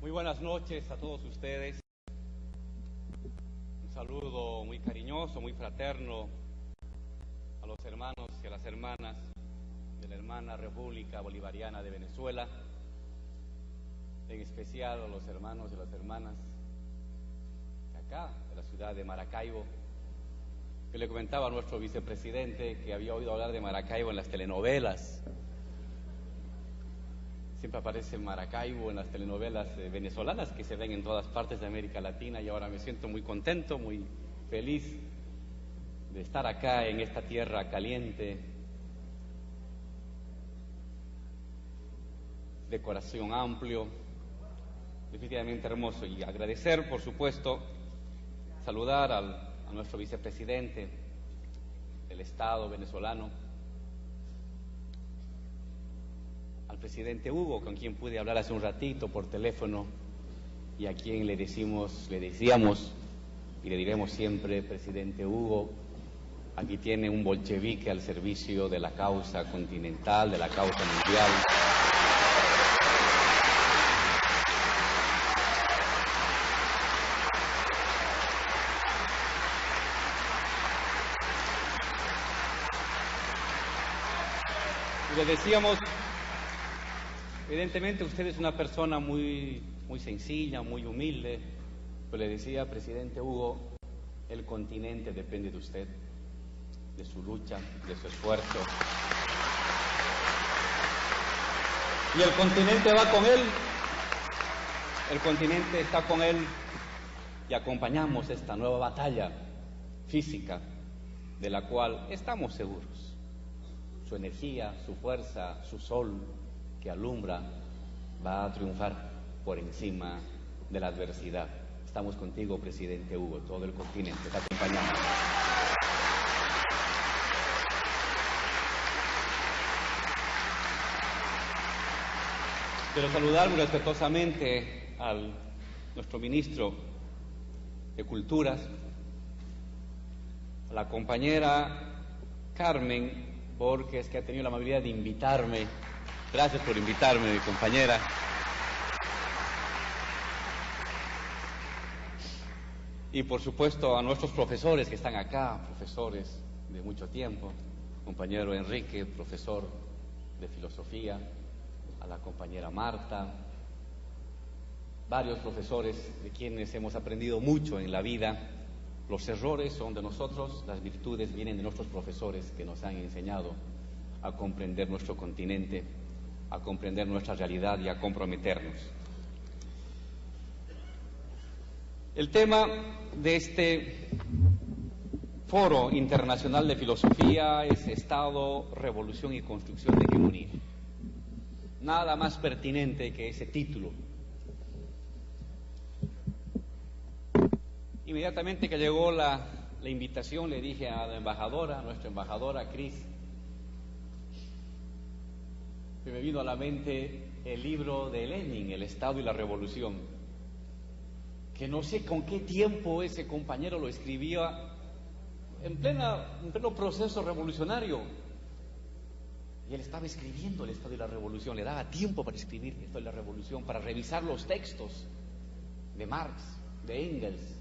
Muy buenas noches a todos ustedes. Un saludo muy cariñoso, muy fraterno a los hermanos y a las hermanas de la hermana República Bolivariana de Venezuela, en especial a los hermanos y las hermanas de acá, de la ciudad de Maracaibo, que le comentaba a nuestro vicepresidente que había oído hablar de Maracaibo en las telenovelas. Siempre aparece Maracaibo en las telenovelas venezolanas que se ven en todas partes de América Latina, y ahora me siento muy contento, muy feliz de estar acá en esta tierra caliente, de corazón amplio, definitivamente hermoso. Y agradecer, por supuesto, saludar a nuestro vicepresidente del Estado venezolano, al presidente Hugo, con quien pude hablar hace un ratito por teléfono, y a quien le decíamos y le diremos siempre: presidente Hugo, aquí tiene un bolchevique al servicio de la causa continental, de la causa mundial. Y le decíamos, evidentemente usted es una persona muy sencilla, muy humilde, pero le decía: presidente Hugo, el continente depende de usted, de su lucha, de su esfuerzo. Y el continente va con él, el continente está con él, y acompañamos esta nueva batalla física de la cual estamos seguros. Su energía, su fuerza, su sol que alumbra va a triunfar por encima de la adversidad. Estamos contigo, presidente Hugo, todo el continente te acompañamos. Quiero saludar muy respetuosamente a nuestro ministro de Culturas, a la compañera Carmen Borges, que ha tenido la amabilidad de invitarme. Gracias por invitarme, mi compañera. Y por supuesto a nuestros profesores que están acá, profesores de mucho tiempo, compañero Enrique, profesor de filosofía, a la compañera Marta, varios profesores de quienes hemos aprendido mucho en la vida. Los errores son de nosotros, las virtudes vienen de nuestros profesores que nos han enseñado a comprender nuestro continente, a comprender nuestra realidad y a comprometernos. El tema de este Foro Internacional de Filosofía es Estado, Revolución y Construcción de Hegemonía. Nada más pertinente que ese título. Inmediatamente que llegó la invitación, le dije a la embajadora, a nuestra embajadora Cris, que me vino a la mente el libro de Lenin, El Estado y la Revolución, que no sé con qué tiempo ese compañero lo escribía en pleno proceso revolucionario. Y él estaba escribiendo El Estado y la Revolución, le daba tiempo para escribir El Estado y la Revolución, para revisar los textos de Marx, de Engels,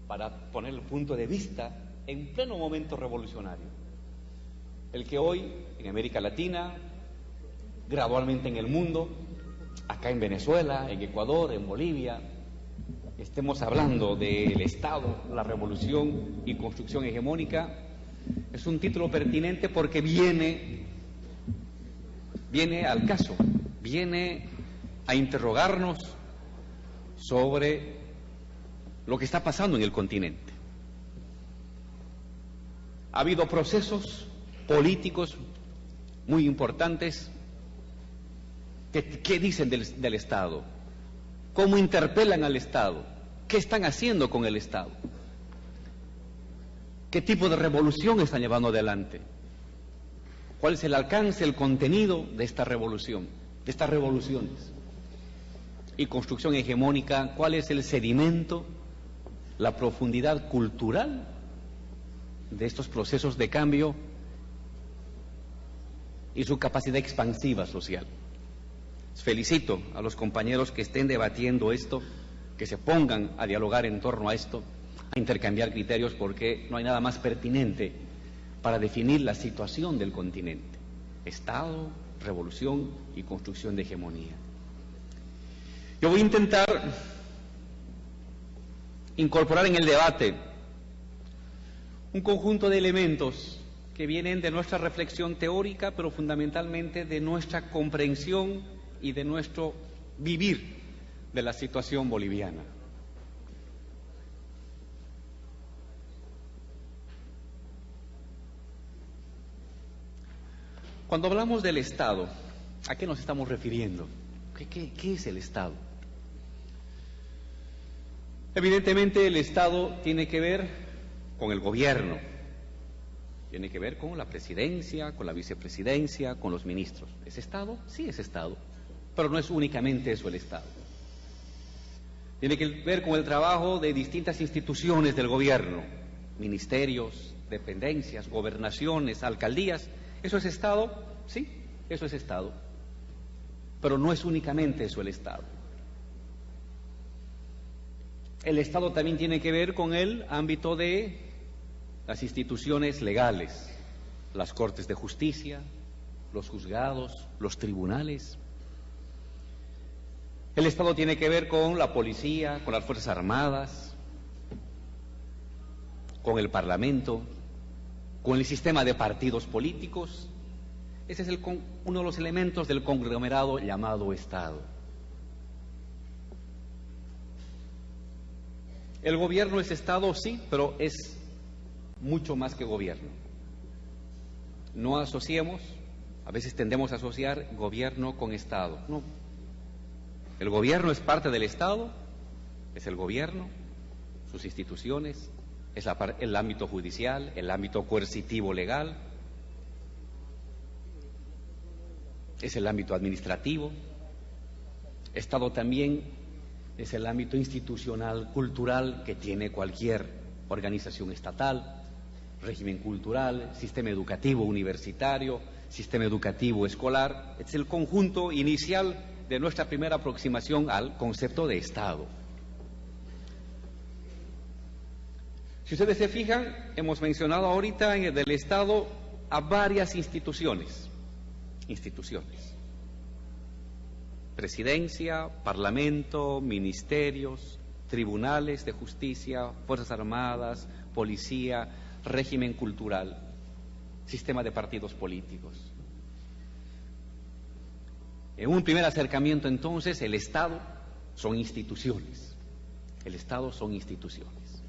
para poner el punto de vista en pleno momento revolucionario. El que hoy, en América Latina, gradualmente en el mundo, acá en Venezuela, en Ecuador, en Bolivia, estemos hablando del Estado, la revolución y construcción hegemónica, es un título pertinente porque viene al caso, viene a interrogarnos sobre lo que está pasando en el continente. Ha habido procesos políticos muy importantes. ¿Qué dicen del Estado? ¿Cómo interpelan al Estado? ¿Qué están haciendo con el Estado? ¿Qué tipo de revolución están llevando adelante? ¿Cuál es el alcance, el contenido de esta revolución, de estas revoluciones? Y construcción hegemónica, ¿cuál es el sedimento, la profundidad cultural de estos procesos de cambio y su capacidad expansiva social? Felicito a los compañeros que estén debatiendo esto, que se pongan a dialogar en torno a esto, a intercambiar criterios, porque no hay nada más pertinente para definir la situación del continente: Estado, revolución y construcción de hegemonía. Yo voy a intentar incorporar en el debate un conjunto de elementos que vienen de nuestra reflexión teórica, pero fundamentalmente de nuestra comprensión y de nuestro vivir de la situación boliviana. Cuando hablamos del Estado, ¿a qué nos estamos refiriendo? ¿Qué es el Estado? Evidentemente el Estado tiene que ver con el gobierno, tiene que ver con la presidencia, con la vicepresidencia, con los ministros. ¿Es Estado? Sí, es Estado, pero no es únicamente eso el Estado. Tiene que ver con el trabajo de distintas instituciones del gobierno, ministerios, dependencias, gobernaciones, alcaldías. ¿Eso es Estado? Sí, eso es Estado, pero no es únicamente eso el Estado. El Estado también tiene que ver con el ámbito de las instituciones legales, las cortes de justicia, los juzgados, los tribunales. El Estado tiene que ver con la policía, con las Fuerzas Armadas, con el Parlamento, con el sistema de partidos políticos. Ese es uno de los elementos del conglomerado llamado Estado. El gobierno es Estado, sí, pero es mucho más que gobierno. No asociemos, a veces tendemos a asociar gobierno con Estado. No. El gobierno es parte del Estado, es el gobierno, sus instituciones, es el ámbito judicial, el ámbito coercitivo legal, es el ámbito administrativo. Estado también es el ámbito institucional, cultural, que tiene cualquier organización estatal, régimen cultural, sistema educativo universitario, sistema educativo escolar. Es el conjunto inicial de nuestra primera aproximación al concepto de Estado. Si ustedes se fijan, hemos mencionado ahorita en el del Estado a varias instituciones. Presidencia, Parlamento, ministerios, tribunales de justicia, Fuerzas Armadas, policía, régimen cultural, sistema de partidos políticos. En un primer acercamiento, entonces, el Estado son instituciones. El Estado son instituciones.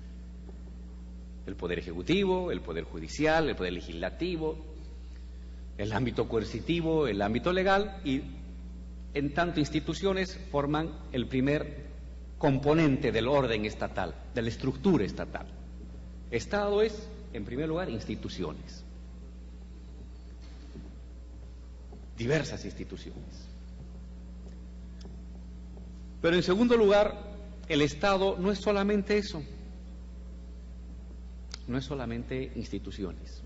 El Poder Ejecutivo, el Poder Judicial, el Poder Legislativo, el ámbito coercitivo, el ámbito legal, y en tanto instituciones forman el primer componente del orden estatal, de la estructura estatal. Estado es, en primer lugar, instituciones. Diversas instituciones. Pero en segundo lugar, el Estado no es solamente eso, no es solamente instituciones.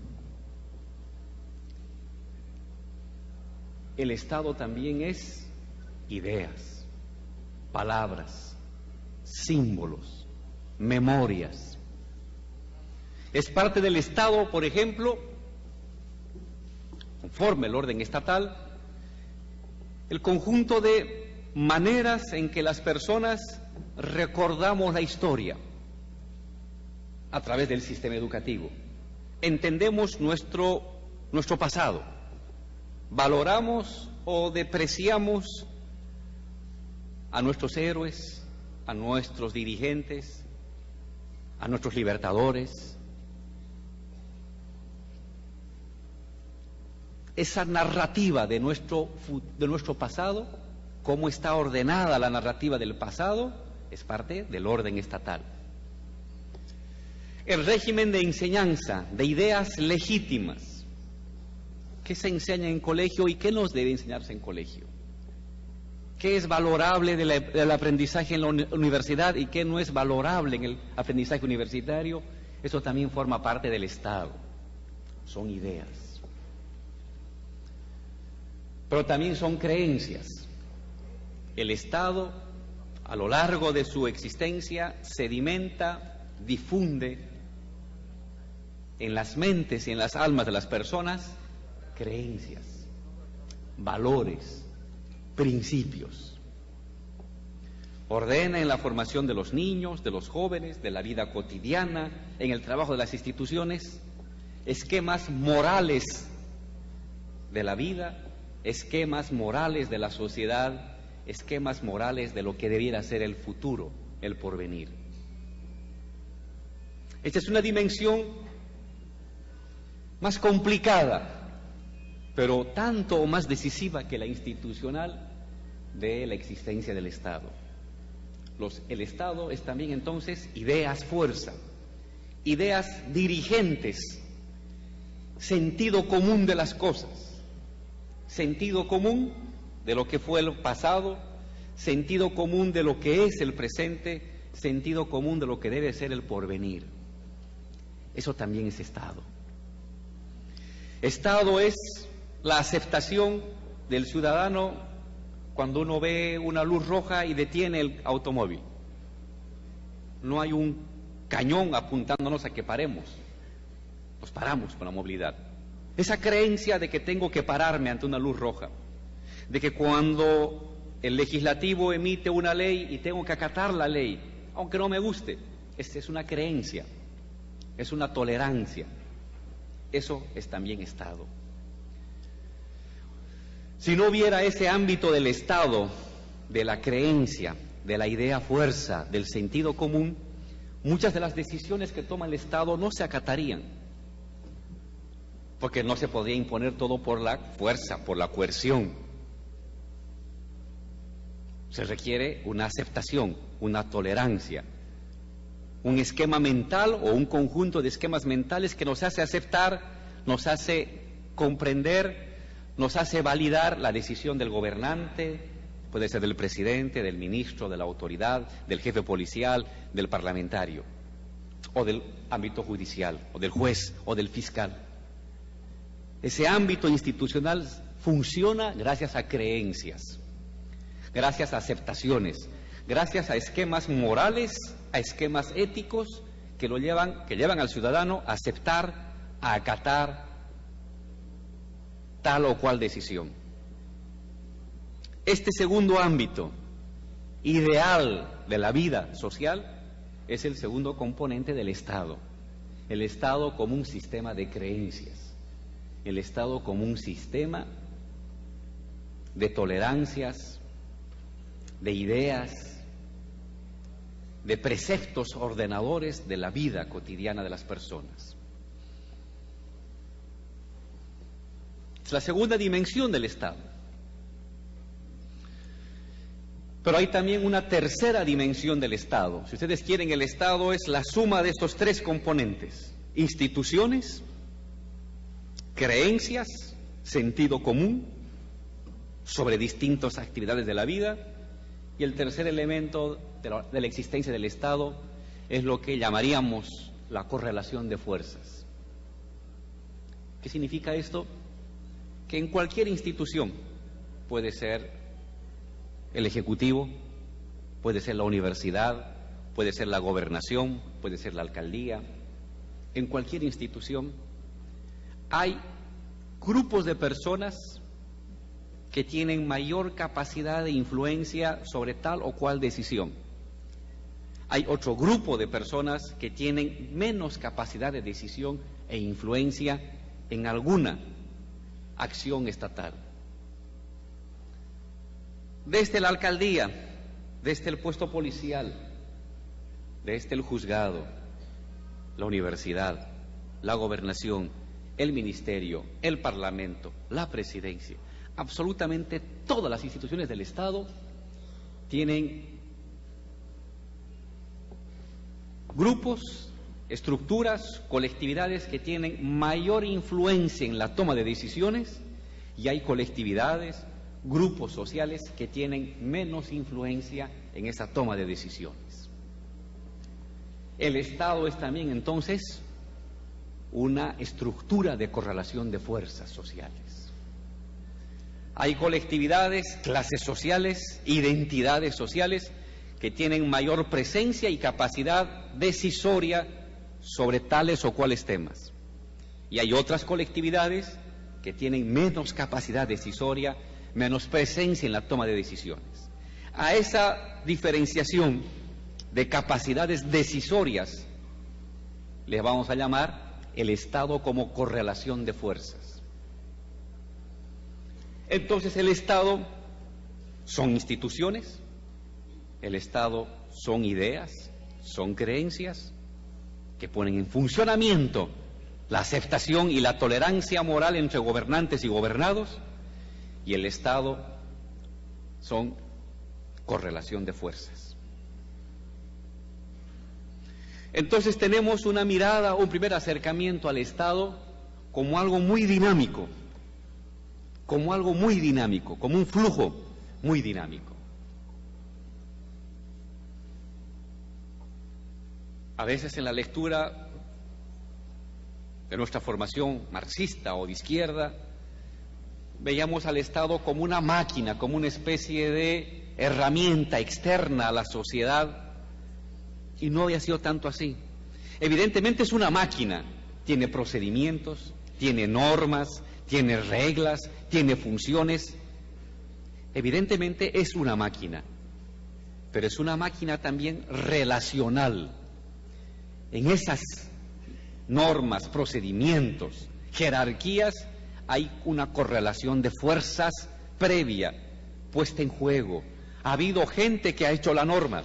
El Estado también es ideas, palabras, símbolos, memorias. Es parte del Estado, por ejemplo, conforme el orden estatal, el conjunto de maneras en que las personas recordamos la historia a través del sistema educativo. Entendemos nuestro pasado, valoramos o depreciamos a nuestros héroes, a nuestros dirigentes, a nuestros libertadores. Esa narrativa de nuestro pasado, cómo está ordenada la narrativa del pasado, es parte del orden estatal. El régimen de enseñanza de ideas legítimas. ¿Qué se enseña en colegio y qué nos debe enseñarse en colegio? ¿Qué es valorable del aprendizaje en la universidad y qué no es valorable en el aprendizaje universitario? Eso también forma parte del Estado. Son ideas. Pero también son creencias. El Estado, a lo largo de su existencia, sedimenta, difunde en las mentes y en las almas de las personas creencias, valores, principios. Ordena en la formación de los niños, de los jóvenes, de la vida cotidiana, en el trabajo de las instituciones, esquemas morales de la vida, esquemas morales de la sociedad, esquemas morales de lo que debiera ser el futuro, el porvenir. Esta es una dimensión más complicada, pero tanto o más decisiva que la institucional de la existencia del Estado. El Estado es también entonces ideas fuerza, ideas dirigentes, sentido común de las cosas, sentido común de lo que fue el pasado, sentido común de lo que es el presente, sentido común de lo que debe ser el porvenir. Eso también es Estado. Estado es la aceptación del ciudadano cuando uno ve una luz roja y detiene el automóvil. No hay un cañón apuntándonos a que paremos. Nos paramos con la movilidad. Esa creencia de que tengo que pararme ante una luz roja, de que cuando el legislativo emite una ley y tengo que acatar la ley, aunque no me guste, es una creencia, es una tolerancia. Eso es también Estado. Si no hubiera ese ámbito del Estado, de la creencia, de la idea fuerza, del sentido común, muchas de las decisiones que toma el Estado no se acatarían, porque no se podría imponer todo por la fuerza, por la coerción. Se requiere una aceptación, una tolerancia, un esquema mental o un conjunto de esquemas mentales que nos hace aceptar, nos hace comprender, nos hace validar la decisión del gobernante, puede ser del presidente, del ministro, de la autoridad, del jefe policial, del parlamentario, o del ámbito judicial, o del juez, o del fiscal. Ese ámbito institucional funciona gracias a creencias, gracias a aceptaciones, gracias a esquemas morales, a esquemas éticos que llevan al ciudadano a aceptar, a acatar tal o cual decisión. Este segundo ámbito ideal de la vida social es el segundo componente del Estado. El Estado como un sistema de creencias, el Estado como un sistema de tolerancias, de ideas, de preceptos ordenadores de la vida cotidiana de las personas. Es la segunda dimensión del Estado. Pero hay también una tercera dimensión del Estado. Si ustedes quieren, el Estado es la suma de estos tres componentes: instituciones, creencias, sentido común sobre distintas actividades de la vida, y el tercer elemento de la existencia del Estado es lo que llamaríamos la correlación de fuerzas. ¿Qué significa esto? Que en cualquier institución, puede ser el Ejecutivo, puede ser la universidad, puede ser la gobernación, puede ser la alcaldía, en cualquier institución hay grupos de personas que tienen mayor capacidad de influencia sobre tal o cual decisión. Hay otro grupo de personas que tienen menos capacidad de decisión e influencia en alguna acción estatal. Desde la alcaldía, desde el puesto policial, desde el juzgado, la universidad, la gobernación, el ministerio, el parlamento, la presidencia, absolutamente todas las instituciones del Estado tienen grupos, estructuras, colectividades que tienen mayor influencia en la toma de decisiones, y hay colectividades, grupos sociales que tienen menos influencia en esa toma de decisiones. El Estado es también entonces una estructura de correlación de fuerzas sociales. Hay colectividades, clases sociales, identidades sociales que tienen mayor presencia y capacidad decisoria sobre tales o cuales temas. Y hay otras colectividades que tienen menos capacidad decisoria, menos presencia en la toma de decisiones. A esa diferenciación de capacidades decisorias le vamos a llamar el Estado como correlación de fuerzas. Entonces el Estado son instituciones, el Estado son ideas, son creencias que ponen en funcionamiento la aceptación y la tolerancia moral entre gobernantes y gobernados, y el Estado son correlación de fuerzas. Entonces tenemos una mirada, un primer acercamiento al Estado como algo muy dinámico, como un flujo muy dinámico. A veces en la lectura de nuestra formación marxista o de izquierda, veíamos al Estado como una máquina, como una especie de herramienta externa a la sociedad, y no había sido tanto así. Evidentemente es una máquina, tiene procedimientos, tiene normas, tiene reglas, tiene funciones. Evidentemente es una máquina, pero es una máquina también relacional. En esas normas, procedimientos, jerarquías, hay una correlación de fuerzas previa, puesta en juego. Ha habido gente que ha hecho la norma,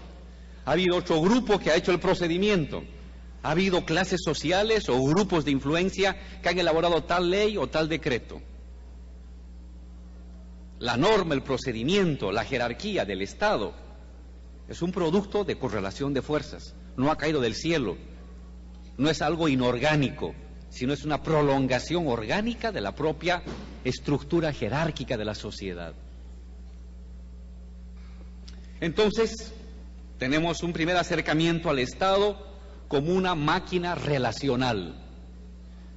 ha habido otro grupo que ha hecho el procedimiento, ha habido clases sociales o grupos de influencia que han elaborado tal ley o tal decreto. La norma, el procedimiento, la jerarquía del Estado es un producto de correlación de fuerzas, no ha caído del cielo, no es algo inorgánico, sino es una prolongación orgánica de la propia estructura jerárquica de la sociedad. Entonces, tenemos un primer acercamiento al Estado como una máquina relacional.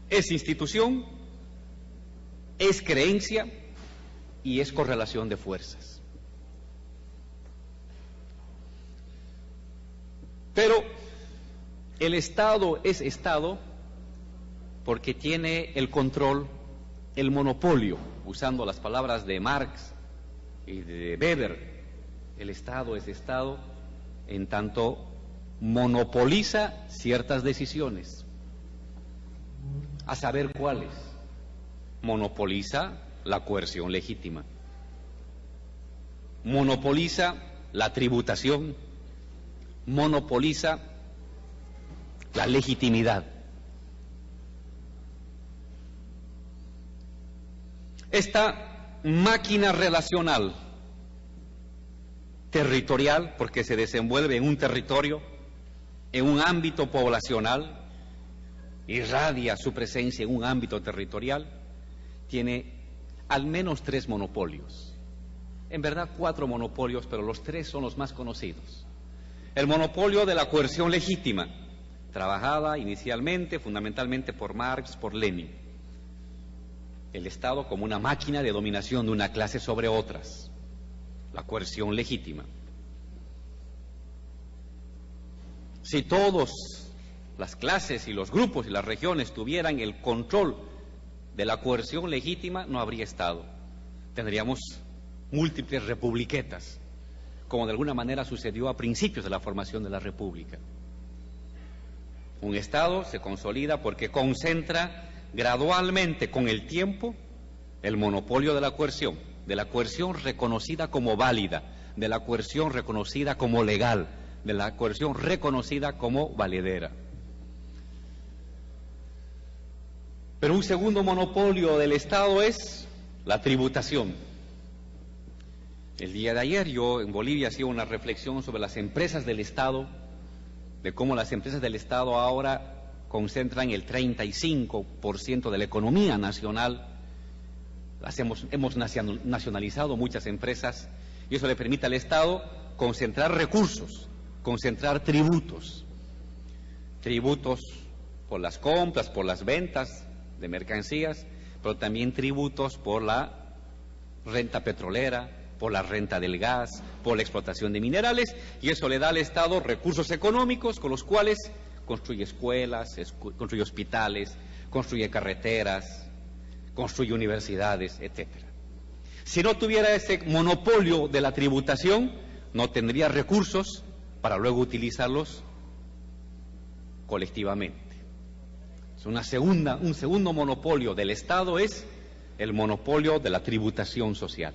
Es institución, es creencia y es correlación de fuerzas. Pero el Estado es Estado porque tiene el control, el monopolio, usando las palabras de Marx y de Weber. El Estado es Estado en tanto monopoliza ciertas decisiones, a saber cuáles. Monopoliza la coerción legítima, monopoliza la tributación, monopoliza la legitimidad. Esta máquina relacional, territorial, porque se desenvuelve en un territorio, en un ámbito poblacional, irradia su presencia en un ámbito territorial, tiene al menos 3 monopolios. En verdad 4 monopolios, pero los 3 son los más conocidos. El monopolio de la coerción legítima, trabajada inicialmente, fundamentalmente por Marx, por Lenin. El Estado como una máquina de dominación de una clase sobre otras, la coerción legítima. Si todas las clases y los grupos y las regiones tuvieran el control de la coerción legítima, no habría Estado. Tendríamos múltiples republiquetas, como de alguna manera sucedió a principios de la formación de la República. Un Estado se consolida porque concentra gradualmente con el tiempo el monopolio de la coerción reconocida como válida, de la coerción reconocida como legal, de la coerción reconocida como valedera. Pero un segundo monopolio del Estado es la tributación. El día de ayer yo en Bolivia hacía una reflexión sobre las empresas del Estado, de cómo las empresas del Estado ahora concentran el 35% de la economía nacional. Hemos nacionalizado muchas empresas y eso le permite al Estado concentrar recursos, concentrar tributos por las compras, por las ventas de mercancías, pero también tributos por la renta petrolera, por la renta del gas, por la explotación de minerales, y eso le da al Estado recursos económicos con los cuales construye escuelas, construye hospitales, construye carreteras, construye universidades, etcétera. Si no tuviera ese monopolio de la tributación, no tendría recursos para luego utilizarlos colectivamente. Un segundo monopolio del Estado es el monopolio de la tributación social.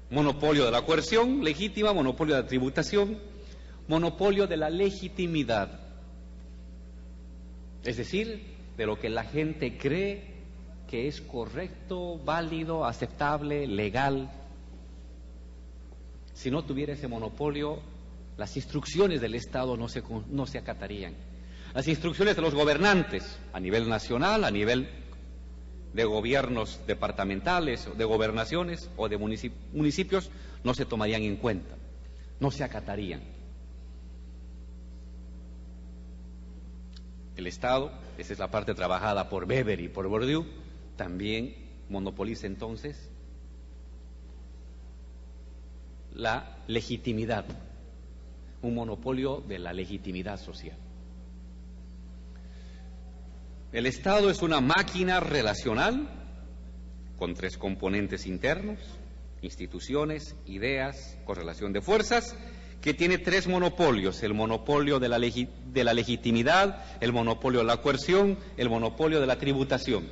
Monopolio de la coerción legítima, monopolio de la tributación, monopolio de la legitimidad. Es decir, de lo que la gente cree que es correcto, válido, aceptable, legal. Si no tuviera ese monopolio, las instrucciones del Estado no se acatarían. Las instrucciones de los gobernantes, a nivel nacional, a nivel de gobiernos departamentales, de gobernaciones o de municipios, no se tomarían en cuenta, no se acatarían. El Estado, esa es la parte trabajada por Weber y por Bourdieu, también monopoliza entonces la legitimidad, un monopolio de la legitimidad social. El Estado es una máquina relacional con tres componentes internos: instituciones, ideas, correlación de fuerzas, que tiene tres monopolios: el monopolio de la legitimidad, el monopolio de la coerción, el monopolio de la tributación.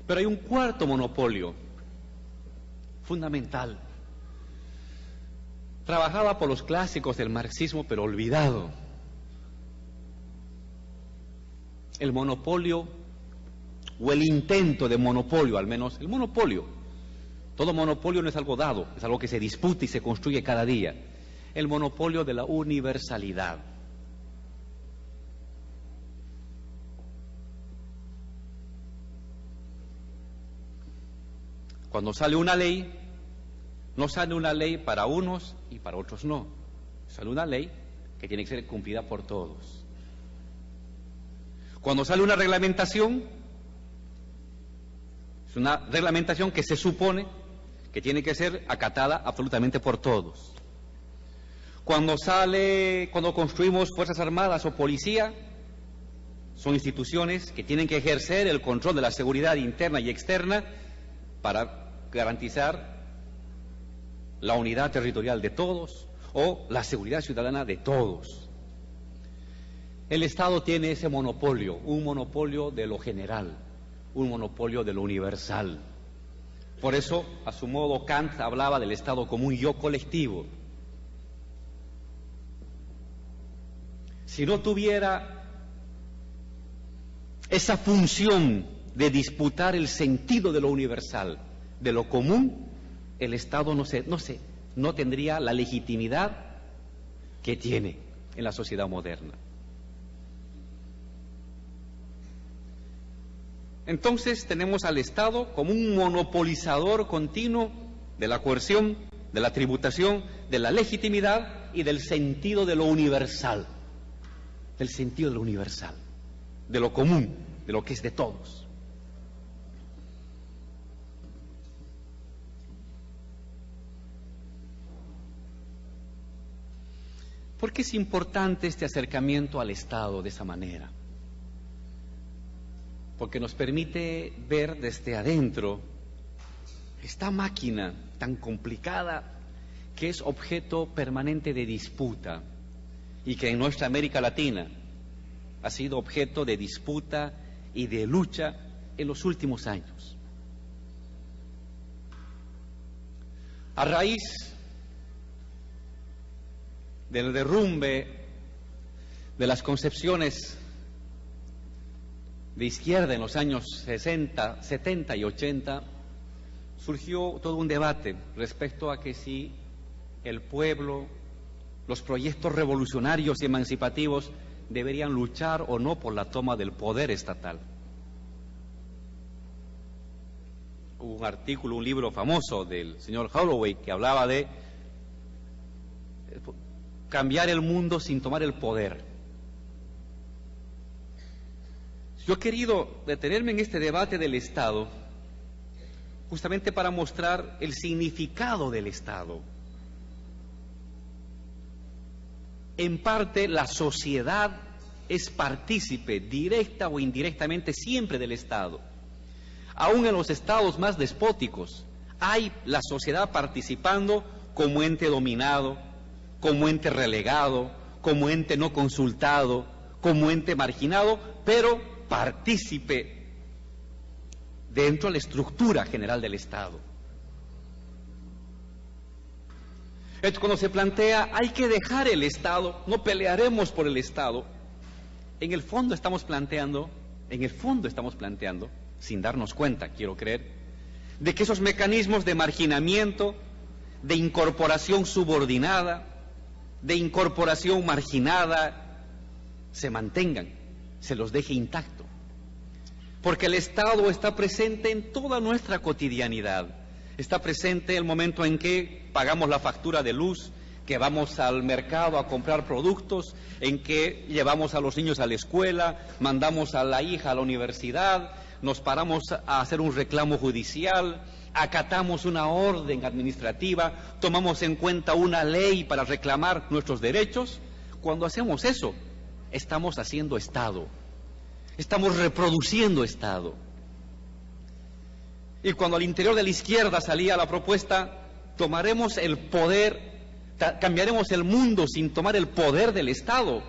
Pero hay un cuarto monopolio fundamental, trabajado por los clásicos del marxismo pero olvidado: el monopolio, o el intento de monopolio, al menos el monopolio. Todo monopolio no es algo dado, es algo que se disputa y se construye cada día. El monopolio de la universalidad. Cuando sale una ley, no sale una ley para unos y para otros no. Sale una ley que tiene que ser cumplida por todos. Cuando sale una reglamentación, es una reglamentación que se supone que tiene que ser acatada absolutamente por todos. Cuando construimos Fuerzas Armadas o Policía, son instituciones que tienen que ejercer el control de la seguridad interna y externa para garantizar la unidad territorial de todos o la seguridad ciudadana de todos. El Estado tiene ese monopolio, un monopolio de lo general, un monopolio de lo universal. Por eso, a su modo, Kant hablaba del Estado como un yo colectivo. Si no tuviera esa función de disputar el sentido de lo universal, de lo común, el Estado no tendría la legitimidad que tiene en la sociedad moderna. Entonces tenemos al Estado como un monopolizador continuo de la coerción, de la tributación, de la legitimidad y del sentido de lo universal, del sentido de lo universal, de lo común, de lo que es de todos. ¿Por qué es importante este acercamiento al Estado de esa manera? Porque nos permite ver desde adentro esta máquina tan complicada que es objeto permanente de disputa y que en nuestra América Latina ha sido objeto de disputa y de lucha en los últimos años. A raíz del derrumbe de las concepciones de izquierda en los años 60, 70 y 80, surgió todo un debate respecto a que si el pueblo, los proyectos revolucionarios y emancipativos deberían luchar o no por la toma del poder estatal. Hubo un artículo, un libro famoso del señor Holloway que hablaba de cambiar el mundo sin tomar el poder. Yo he querido detenerme en este debate del Estado justamente para mostrar el significado del Estado. En parte, la sociedad es partícipe, directa o indirectamente, siempre del Estado. Aún en los estados más despóticos, hay la sociedad participando como ente dominado, como ente relegado, como ente no consultado, como ente marginado, pero partícipe dentro de la estructura general del Estado. Entonces, cuando se plantea, hay que dejar el Estado, no pelearemos por el Estado, en el fondo estamos planteando, sin darnos cuenta, quiero creer, de que esos mecanismos de marginamiento, de incorporación subordinada, de incorporación marginada, se mantengan, se los deje intacto. Porque el Estado está presente en toda nuestra cotidianidad. Está presente el momento en que pagamos la factura de luz, que vamos al mercado a comprar productos, en que llevamos a los niños a la escuela, mandamos a la hija a la universidad, nos paramos a hacer un reclamo judicial, acatamos una orden administrativa, tomamos en cuenta una ley para reclamar nuestros derechos. Cuando hacemos eso, estamos haciendo Estado, estamos reproduciendo Estado. Y cuando al interior de la izquierda salía la propuesta, tomaremos el poder, cambiaremos el mundo sin tomar el poder del Estado,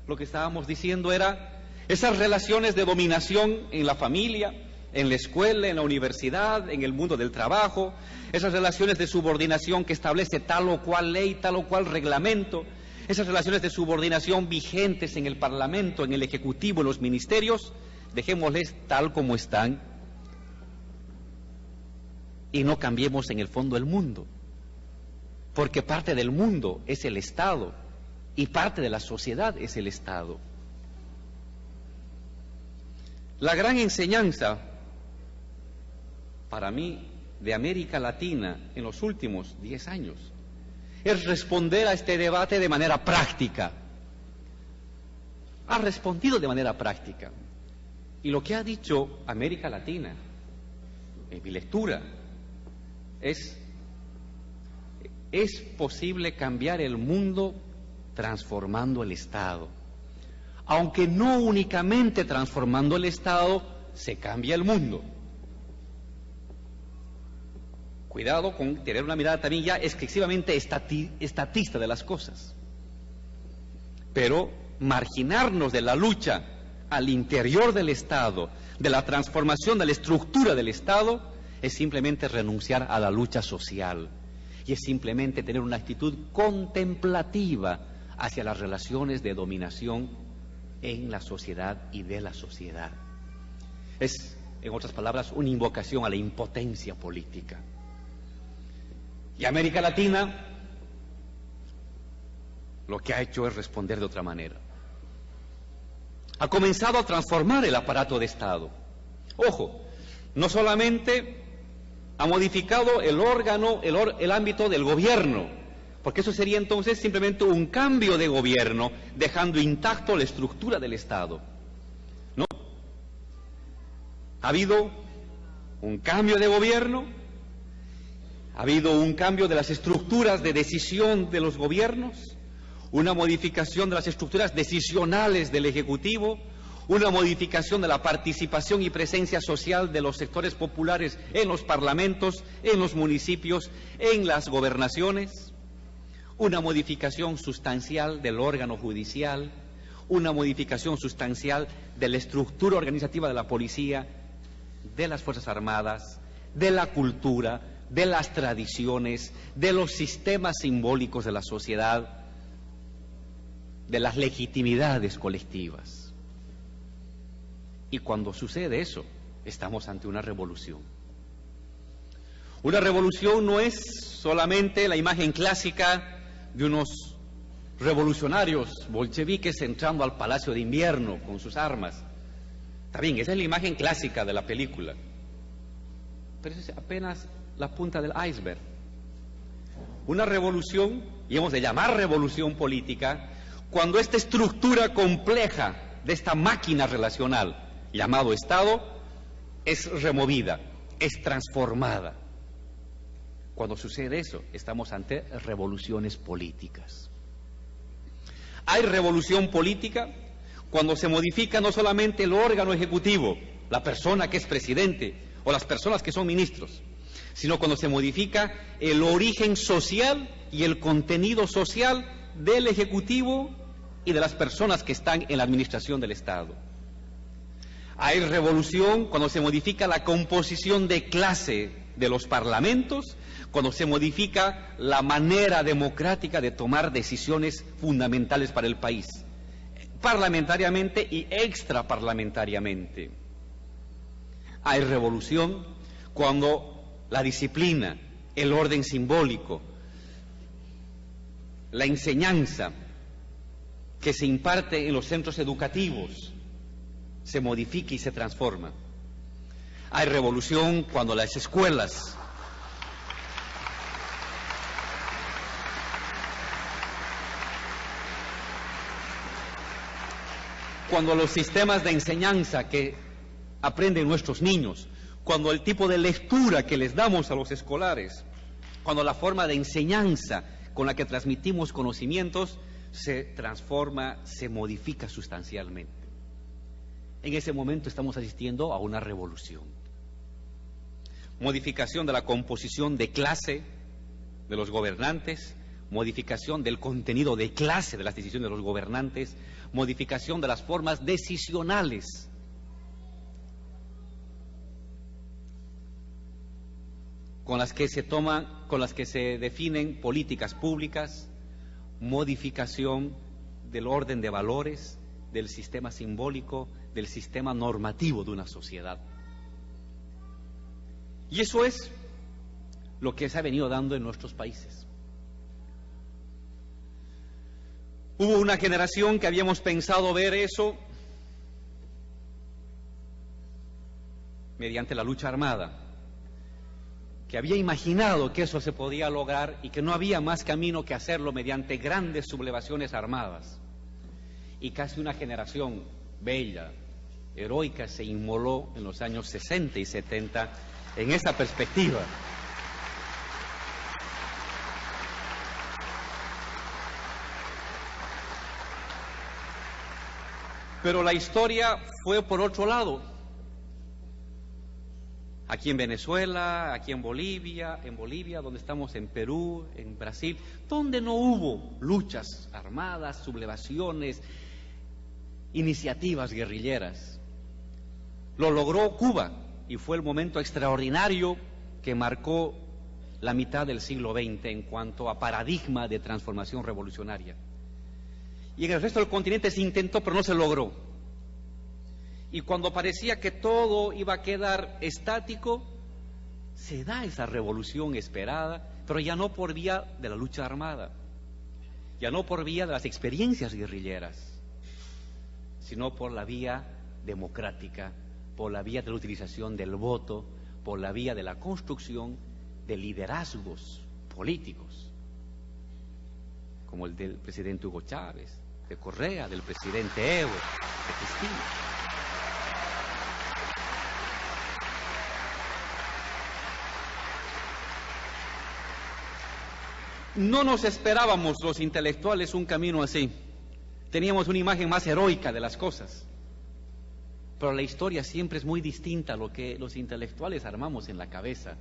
lo que estábamos diciendo era esas relaciones de dominación en la familia, en la escuela, en la universidad, en el mundo del trabajo, esas relaciones de subordinación que establece tal o cual ley, tal o cual reglamento, esas relaciones de subordinación vigentes en el Parlamento, en el Ejecutivo, en los ministerios, dejémosles tal como están y no cambiemos en el fondo el mundo, porque parte del mundo es el Estado y parte de la sociedad es el Estado. La gran enseñanza para mí de América Latina en los últimos 10 años es responder a este debate de manera práctica. Ha respondido de manera práctica. Y lo que ha dicho América Latina, en mi lectura, es posible cambiar el mundo transformando el Estado. Aunque no únicamente transformando el Estado se cambia el mundo. Cuidado con tener una mirada también ya excesivamente estatista de las cosas. Pero marginarnos de la lucha al interior del Estado, de la transformación de la estructura del Estado, es simplemente renunciar a la lucha social. Y es simplemente tener una actitud contemplativa hacia las relaciones de dominación en la sociedad y de la sociedad. Es, en otras palabras, una invocación a la impotencia política. Y América Latina lo que ha hecho es responder de otra manera. Ha comenzado a transformar el aparato de Estado. Ojo, no solamente ha modificado el órgano, el ámbito del gobierno, porque eso sería entonces simplemente un cambio de gobierno, dejando intacto la estructura del Estado. No. Ha habido un cambio de gobierno, ha habido un cambio de las estructuras de decisión de los gobiernos, una modificación de las estructuras decisionales del Ejecutivo, una modificación de la participación y presencia social de los sectores populares en los parlamentos, en los municipios, en las gobernaciones, una modificación sustancial del órgano judicial, una modificación sustancial de la estructura organizativa de la policía, de las Fuerzas Armadas, de la cultura, de las tradiciones, de los sistemas simbólicos de la sociedad, de las legitimidades colectivas. Y cuando sucede eso, estamos ante una revolución. Una revolución no es solamente la imagen clásica de unos revolucionarios bolcheviques entrando al Palacio de Invierno con sus armas. Está bien, esa es la imagen clásica de la película. Pero es apenas la punta del iceberg. Una revolución, y hemos de llamar revolución política, cuando esta estructura compleja de esta máquina relacional llamado Estado es removida, es transformada. Cuando sucede eso, estamos ante revoluciones políticas. Hay revolución política cuando se modifica no solamente el órgano ejecutivo, la persona que es presidente o las personas que son ministros, sino cuando se modifica el origen social y el contenido social del ejecutivo y de las personas que están en la administración del Estado. Hay revolución cuando se modifica la composición de clase de los parlamentos, cuando se modifica la manera democrática de tomar decisiones fundamentales para el país, parlamentariamente y extraparlamentariamente. Hay revolución cuando la disciplina, el orden simbólico, la enseñanza que se imparte en los centros educativos se modifica y se transforma. Hay revolución cuando las escuelas cuando los sistemas de enseñanza que aprenden nuestros niños, cuando el tipo de lectura que les damos a los escolares, cuando la forma de enseñanza con la que transmitimos conocimientos se transforma, se modifica sustancialmente. En ese momento estamos asistiendo a una revolución. Modificación de la composición de clase de los gobernantes, modificación del contenido de clase de las decisiones de los gobernantes, modificación de las formas decisionales. Con las que se definen políticas públicas, modificación del orden de valores, del sistema simbólico, del sistema normativo de una sociedad. Y eso es lo que se ha venido dando en nuestros países. Hubo una generación que habíamos pensado ver eso mediante la lucha armada, que había imaginado que eso se podía lograr y que no había más camino que hacerlo mediante grandes sublevaciones armadas. Y casi una generación bella, heroica, se inmoló en los años 60 y 70 en esa perspectiva. Pero la historia fue por otro lado. Aquí en Venezuela, aquí en Bolivia, donde estamos, en Perú, en Brasil, donde no hubo luchas armadas, sublevaciones, iniciativas guerrilleras. Lo logró Cuba y fue el momento extraordinario que marcó la mitad del siglo XX en cuanto a paradigma de transformación revolucionaria. Y en el resto del continente se intentó, pero no se logró. Y cuando parecía que todo iba a quedar estático, se da esa revolución esperada, pero ya no por vía de la lucha armada, ya no por vía de las experiencias guerrilleras, sino por la vía democrática, por la vía de la utilización del voto, por la vía de la construcción de liderazgos políticos, como el del presidente Hugo Chávez, de Correa, del presidente Evo, de Cristina. No nos esperábamos los intelectuales un camino así. Teníamos una imagen más heroica de las cosas. Pero la historia siempre es muy distinta a lo que los intelectuales armamos en la cabeza,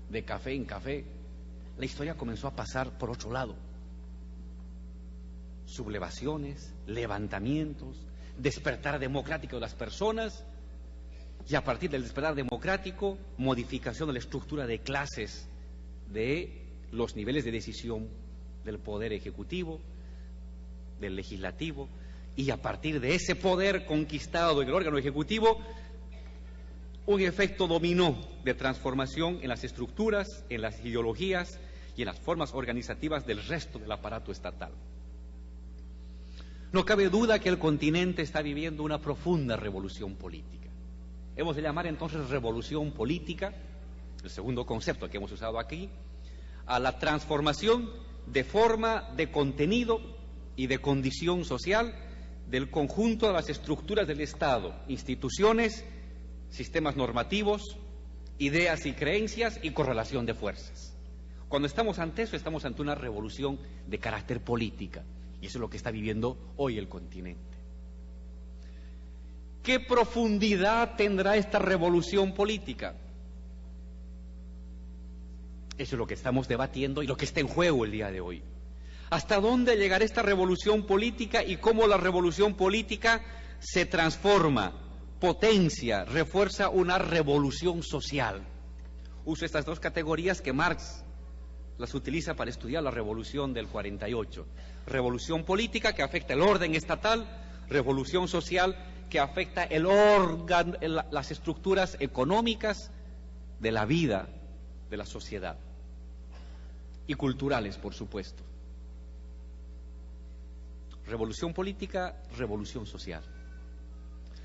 de café en café. La historia comenzó a pasar por otro lado. Sublevaciones, levantamientos, despertar democrático de las personas, y a partir del despertar democrático, modificación de la estructura de clases de los niveles de decisión del poder ejecutivo, del legislativo, y a partir de ese poder conquistado en el órgano ejecutivo, un efecto dominó de transformación en las estructuras, en las ideologías y en las formas organizativas del resto del aparato estatal. No cabe duda que el continente está viviendo una profunda revolución política. Hemos de llamar entonces revolución política, el segundo concepto que hemos usado aquí, a la transformación de forma, de contenido y de condición social del conjunto de las estructuras del Estado, instituciones, sistemas normativos, ideas y creencias y correlación de fuerzas. Cuando estamos ante eso, estamos ante una revolución de carácter política, y eso es lo que está viviendo hoy el continente. ¿Qué profundidad tendrá esta revolución política? Eso es lo que estamos debatiendo y lo que está en juego el día de hoy. ¿Hasta dónde llegará esta revolución política y cómo la revolución política se transforma, potencia, refuerza una revolución social? Uso estas dos categorías que Marx las utiliza para estudiar la revolución del 48. Revolución política, que afecta el orden estatal; revolución social, que afecta el órgano, las estructuras económicas de la vida de la sociedad, y culturales, por supuesto. Revolución política, revolución social.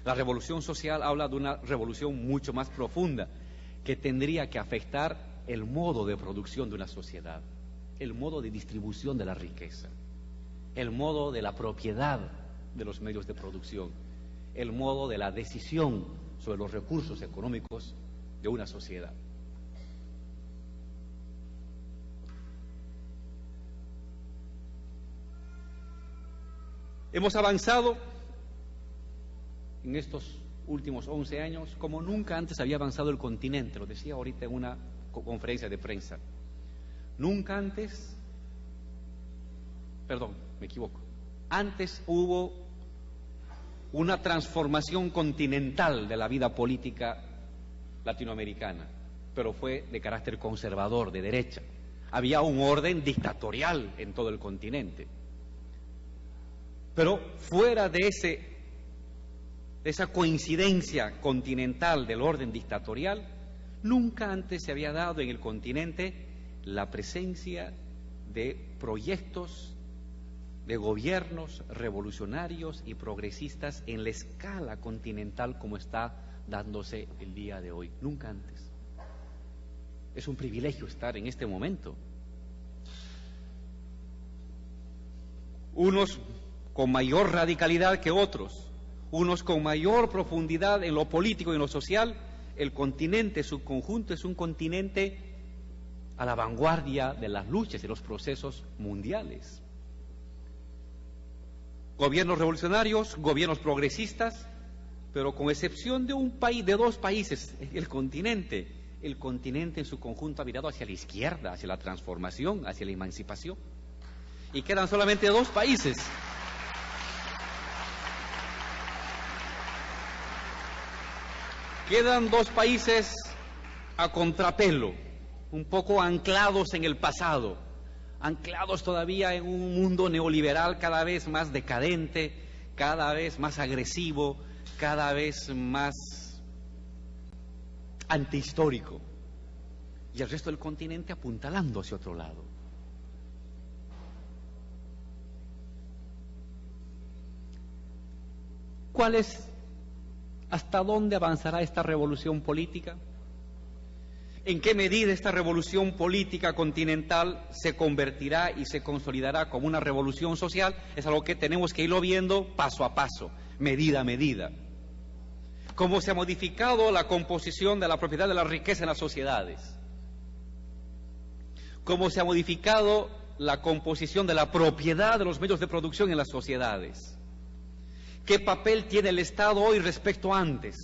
La revolución social habla de una revolución mucho más profunda, que tendría que afectar el modo de producción de una sociedad, el modo de distribución de la riqueza, el modo de la propiedad de los medios de producción, el modo de la decisión sobre los recursos económicos de una sociedad. Hemos avanzado en estos últimos 11 años como nunca antes había avanzado el continente, lo decía ahorita en una conferencia de prensa. Nunca antes, perdón, me equivoco, antes hubo una transformación continental de la vida política latinoamericana, pero fue de carácter conservador, de derecha. Había un orden dictatorial en todo el continente. Pero fuera de esa coincidencia continental del orden dictatorial, nunca antes se había dado en el continente la presencia de proyectos de gobiernos revolucionarios y progresistas en la escala continental como está dándose el día de hoy. Nunca antes. Es un privilegio estar en este momento. Unos con mayor radicalidad que otros, unos con mayor profundidad en lo político y en lo social. El continente, su conjunto, es un continente a la vanguardia de las luchas y los procesos mundiales. Gobiernos revolucionarios, gobiernos progresistas, pero con excepción de un país, de dos países, el continente en su conjunto ha virado hacia la izquierda, hacia la transformación, hacia la emancipación. Y quedan solamente dos países. Quedan dos países a contrapelo, un poco anclados en el pasado, anclados todavía en un mundo neoliberal cada vez más decadente, cada vez más agresivo, cada vez más antihistórico, y el resto del continente apuntalando hacia otro lado. ¿Hasta dónde avanzará esta revolución política? ¿En qué medida esta revolución política continental se convertirá y se consolidará como una revolución social? Es algo que tenemos que irlo viendo paso a paso, medida a medida. ¿Cómo se ha modificado la composición de la propiedad de la riqueza en las sociedades? ¿Cómo se ha modificado la composición de la propiedad de los medios de producción en las sociedades? ¿Qué papel tiene el Estado hoy respecto a antes?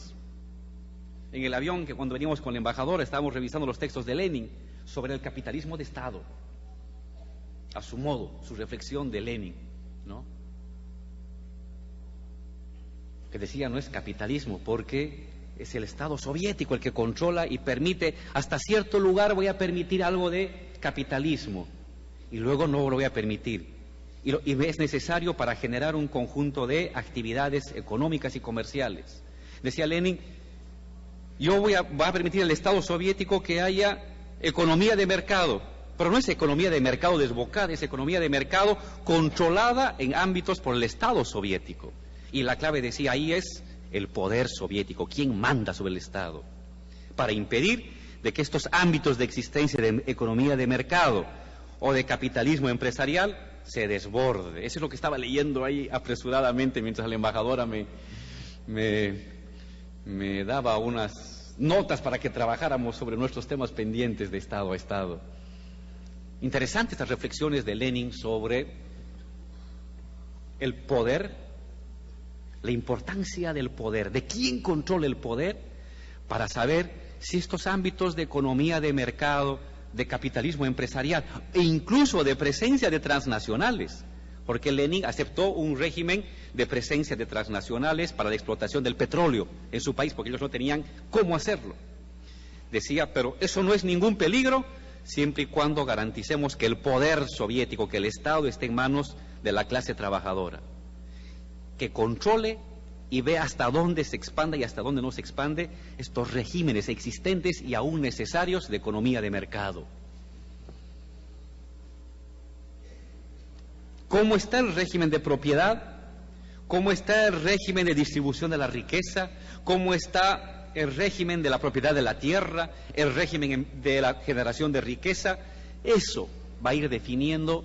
En el avión, que cuando veníamos con el embajador, estábamos revisando los textos de Lenin sobre el capitalismo de Estado, a su modo, su reflexión de Lenin, ¿no? Que decía, no es capitalismo, porque es el Estado soviético el que controla y permite, hasta cierto lugar voy a permitir algo de capitalismo, y luego no lo voy a permitir. Y es necesario para generar un conjunto de actividades económicas y comerciales. Decía Lenin, yo voy a permitir al Estado soviético que haya economía de mercado, pero no es economía de mercado desbocada, es economía de mercado controlada en ámbitos por el Estado soviético. Y la clave, decía, ahí es el poder soviético, quién manda sobre el Estado, para impedir de que estos ámbitos de existencia de economía de mercado o de capitalismo empresarial se desborde. Eso es lo que estaba leyendo ahí apresuradamente mientras la embajadora me daba unas notas para que trabajáramos sobre nuestros temas pendientes de Estado a Estado. Interesantes estas reflexiones de Lenin sobre el poder, la importancia del poder, de quién controla el poder, para saber si estos ámbitos de economía de mercado, de capitalismo empresarial e incluso de presencia de transnacionales, porque Lenin aceptó un régimen de presencia de transnacionales para la explotación del petróleo en su país, porque ellos no tenían cómo hacerlo. Decía, pero eso no es ningún peligro siempre y cuando garanticemos que el poder soviético, que el Estado esté en manos de la clase trabajadora, que controle y vea hasta dónde se expande y hasta dónde no se expande estos regímenes existentes y aún necesarios de economía de mercado. ¿Cómo está el régimen de propiedad? ¿Cómo está el régimen de distribución de la riqueza? ¿Cómo está el régimen de la propiedad de la tierra? ¿El régimen de la generación de riqueza? Eso va a ir definiendo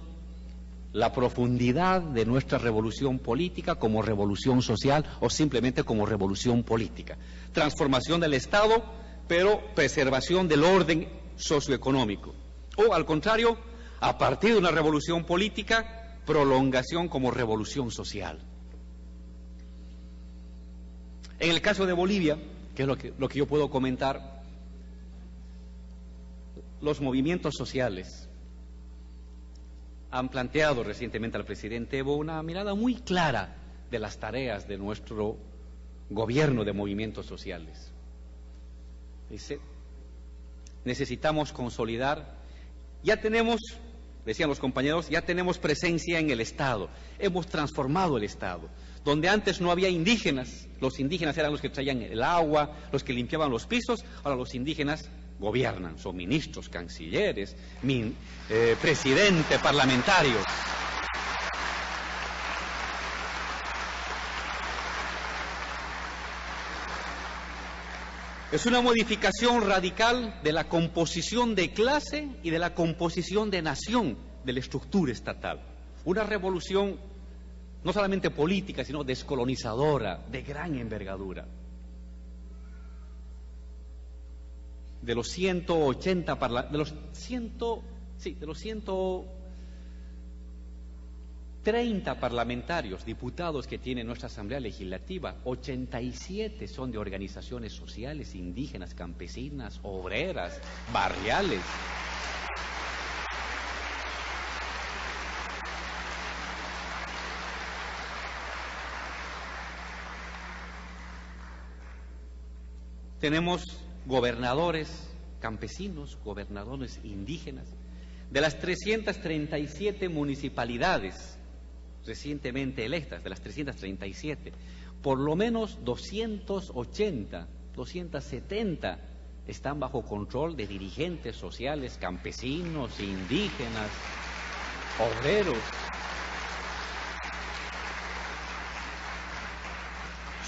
la profundidad de nuestra revolución política como revolución social o simplemente como revolución política. Transformación del Estado, pero preservación del orden socioeconómico. O, al contrario, a partir de una revolución política, prolongación como revolución social. En el caso de Bolivia, que es lo que yo puedo comentar, los movimientos sociales han planteado recientemente al presidente Evo una mirada muy clara de las tareas de nuestro gobierno de movimientos sociales. Dice, necesitamos consolidar, ya tenemos, decían los compañeros, ya tenemos presencia en el Estado, hemos transformado el Estado. Donde antes no había indígenas, los indígenas eran los que traían el agua, los que limpiaban los pisos, ahora los indígenas gobiernan, son ministros, cancilleres, presidente, parlamentarios. Es una modificación radical de la composición de clase y de la composición de nación de la estructura estatal. Una revolución no solamente política, sino descolonizadora, de gran envergadura. De los 130 parlamentarios, diputados que tiene nuestra Asamblea Legislativa, 87 son de organizaciones sociales, indígenas, campesinas, obreras, barriales. Tenemos gobernadores campesinos, gobernadores indígenas, de las 337 municipalidades recientemente electas, de las 337, por lo menos 280, 270 están bajo control de dirigentes sociales, campesinos, indígenas, obreros.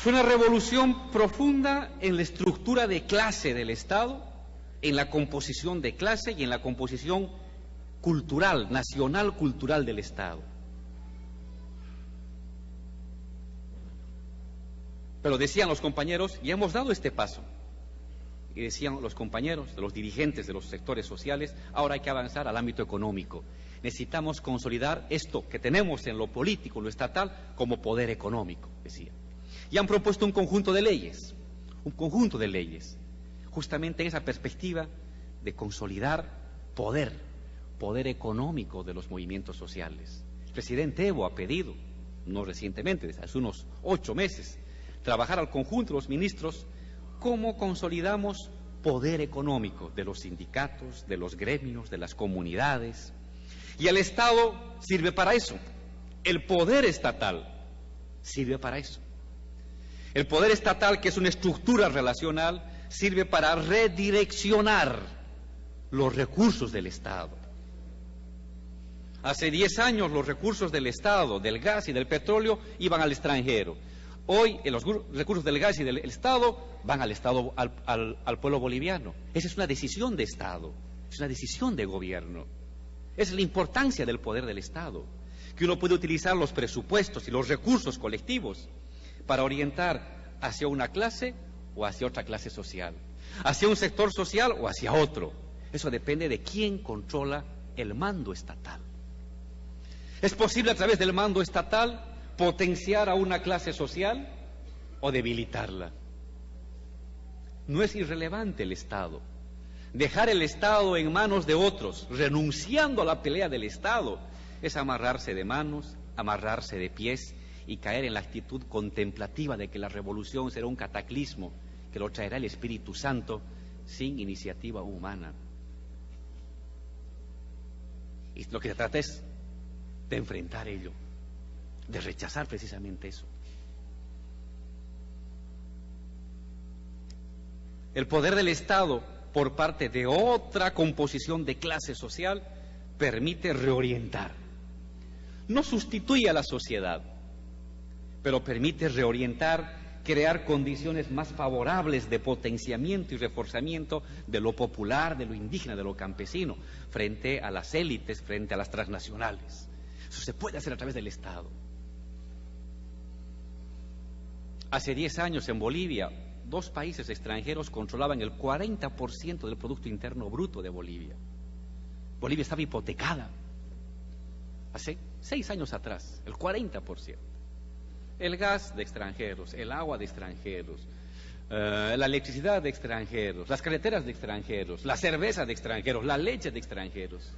Es una revolución profunda en la estructura de clase del Estado, en la composición de clase y en la composición cultural, nacional cultural del Estado. Pero decían los compañeros, ya hemos dado este paso. Y decían los compañeros, de los dirigentes de los sectores sociales, ahora hay que avanzar al ámbito económico. Necesitamos consolidar esto que tenemos en lo político, en lo estatal, como poder económico, decían. Y han propuesto un conjunto de leyes, justamente en esa perspectiva de consolidar poder económico de los movimientos sociales. El presidente Evo ha pedido, no recientemente, desde hace unos 8 meses, trabajar al conjunto de los ministros cómo consolidamos poder económico de los sindicatos, de los gremios, de las comunidades. Y el Estado sirve para eso, el poder estatal sirve para eso. El poder estatal, que es una estructura relacional, sirve para redireccionar los recursos del Estado. Hace 10 años los recursos del Estado, del gas y del petróleo, iban al extranjero. Hoy los recursos del gas y del Estado van al Estado, al pueblo boliviano. Esa es una decisión de Estado, es una decisión de gobierno. Esa es la importancia del poder del Estado, que uno puede utilizar los presupuestos y los recursos colectivos para orientar hacia una clase o hacia otra clase social. hacia un sector social o hacia otro. Eso depende de quién controla el mando estatal. ¿Es posible a través del mando estatal potenciar a una clase social o debilitarla? No es irrelevante el Estado. Dejar el Estado en manos de otros, renunciando a la pelea del Estado, es amarrarse de manos, amarrarse de pies y caer en la actitud contemplativa de que la revolución será un cataclismo que lo traerá el Espíritu Santo sin iniciativa humana. Y lo que se trata es de enfrentar ello, de rechazar precisamente eso. El poder del Estado por parte de otra composición de clase social permite reorientar. No sustituye a la sociedad, pero permite reorientar, crear condiciones más favorables de potenciamiento y reforzamiento de lo popular, de lo indígena, de lo campesino, frente a las élites, frente a las transnacionales. Eso se puede hacer a través del Estado. Hace 10 años en Bolivia, 2 países extranjeros controlaban el 40% del Producto Interno Bruto de Bolivia. Bolivia estaba hipotecada. Hace 6 años atrás, el 40%. El gas de extranjeros, el agua de extranjeros, la electricidad de extranjeros, las carreteras de extranjeros, la cerveza de extranjeros, la leche de extranjeros.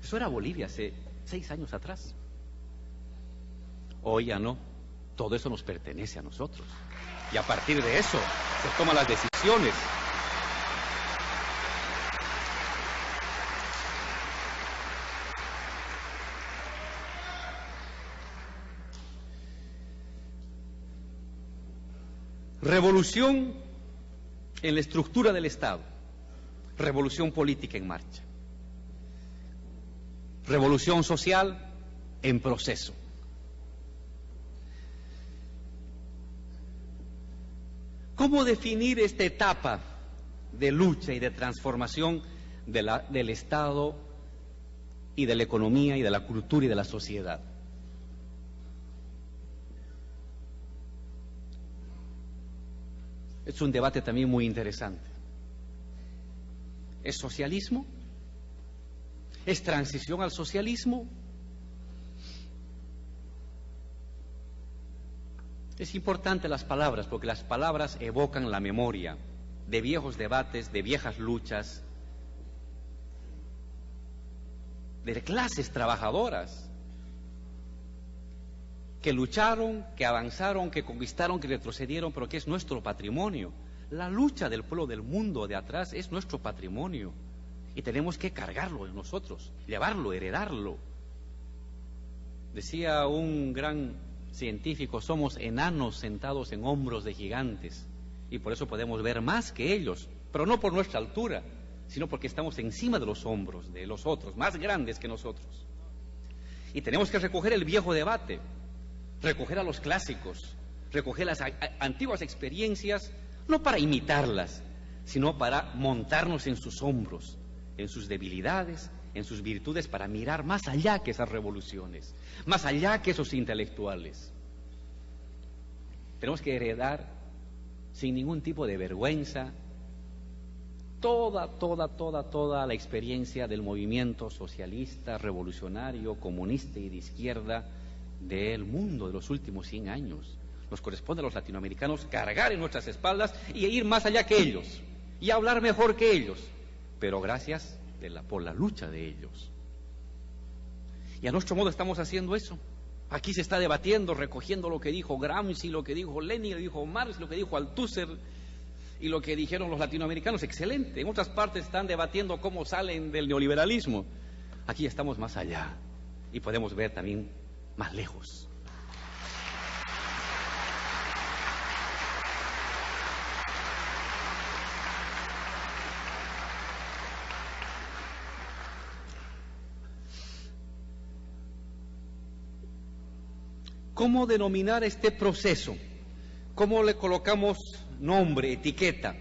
Eso era Bolivia hace 6 años atrás. Hoy ya no. Todo eso nos pertenece a nosotros. Y a partir de eso se toman las decisiones. Revolución en la estructura del Estado, revolución política en marcha, revolución social en proceso. ¿Cómo definir esta etapa de lucha y de transformación del Estado y de la economía y de la cultura y de la sociedad? Es un debate también muy interesante. ¿Es socialismo? ¿Es transición al socialismo? Es importante las palabras, porque las palabras evocan la memoria de viejos debates, de viejas luchas, de clases trabajadoras que lucharon, que avanzaron, que conquistaron, que retrocedieron, pero que es nuestro patrimonio. La lucha del pueblo del mundo de atrás es nuestro patrimonio y tenemos que cargarlo en nosotros, llevarlo, heredarlo. Decía un gran científico, somos enanos sentados en hombros de gigantes y por eso podemos ver más que ellos, pero no por nuestra altura, sino porque estamos encima de los hombros de los otros, más grandes que nosotros. Y tenemos que recoger el viejo debate, recoger a los clásicos, recoger las antiguas experiencias, no para imitarlas, sino para montarnos en sus hombros, en sus debilidades, en sus virtudes, para mirar más allá que esas revoluciones, más allá que esos intelectuales. Tenemos que heredar sin ningún tipo de vergüenza toda la experiencia del movimiento socialista, revolucionario, comunista y de izquierda del mundo de los últimos 100 años. Nos corresponde a los latinoamericanos cargar en nuestras espaldas y ir más allá que ellos y hablar mejor que ellos, pero gracias por la lucha de ellos. Y a nuestro modo estamos haciendo eso. Aquí se está debatiendo, recogiendo lo que dijo Gramsci, lo que dijo Lenin, lo que dijo Marx, lo que dijo Althusser y lo que dijeron los latinoamericanos. Excelente. En otras partes están debatiendo cómo salen del neoliberalismo. Aquí estamos más allá y podemos ver también más lejos. ¿Cómo denominar este proceso? ¿Cómo le colocamos nombre, etiqueta?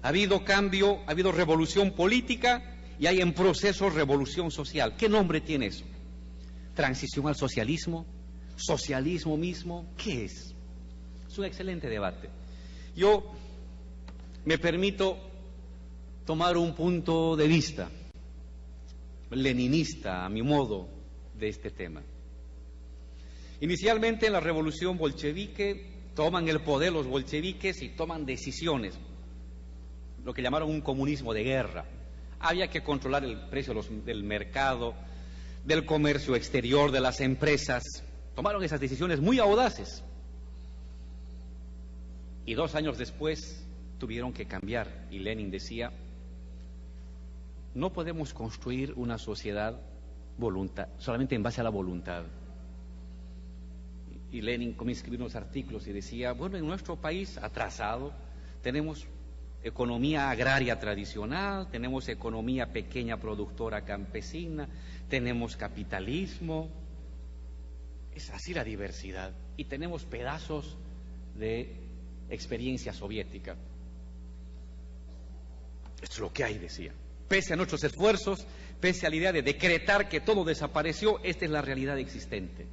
Ha habido cambio, ha habido revolución política y hay en proceso revolución social. ¿Qué nombre tiene eso? ¿Transición al socialismo? ¿Socialismo mismo? ¿Qué es? Es un excelente debate. Yo me permito tomar un punto de vista leninista, a mi modo, de este tema. Inicialmente en la revolución bolchevique toman el poder los bolcheviques y toman decisiones, lo que llamaron un comunismo de guerra. Había que controlar el precio del mercado, del comercio exterior, de las empresas. Tomaron esas decisiones muy audaces. Y 2 años después tuvieron que cambiar. Y Lenin decía, no podemos construir una sociedad solamente en base a la voluntad. Y Lenin comienza a escribir unos artículos y decía, bueno, en nuestro país atrasado tenemos economía agraria tradicional, tenemos economía pequeña productora campesina, tenemos capitalismo, es así la diversidad, y tenemos pedazos de experiencia soviética. Esto es lo que hay, decía. Pese a nuestros esfuerzos, pese a la idea de decretar que todo desapareció, esta es la realidad existente.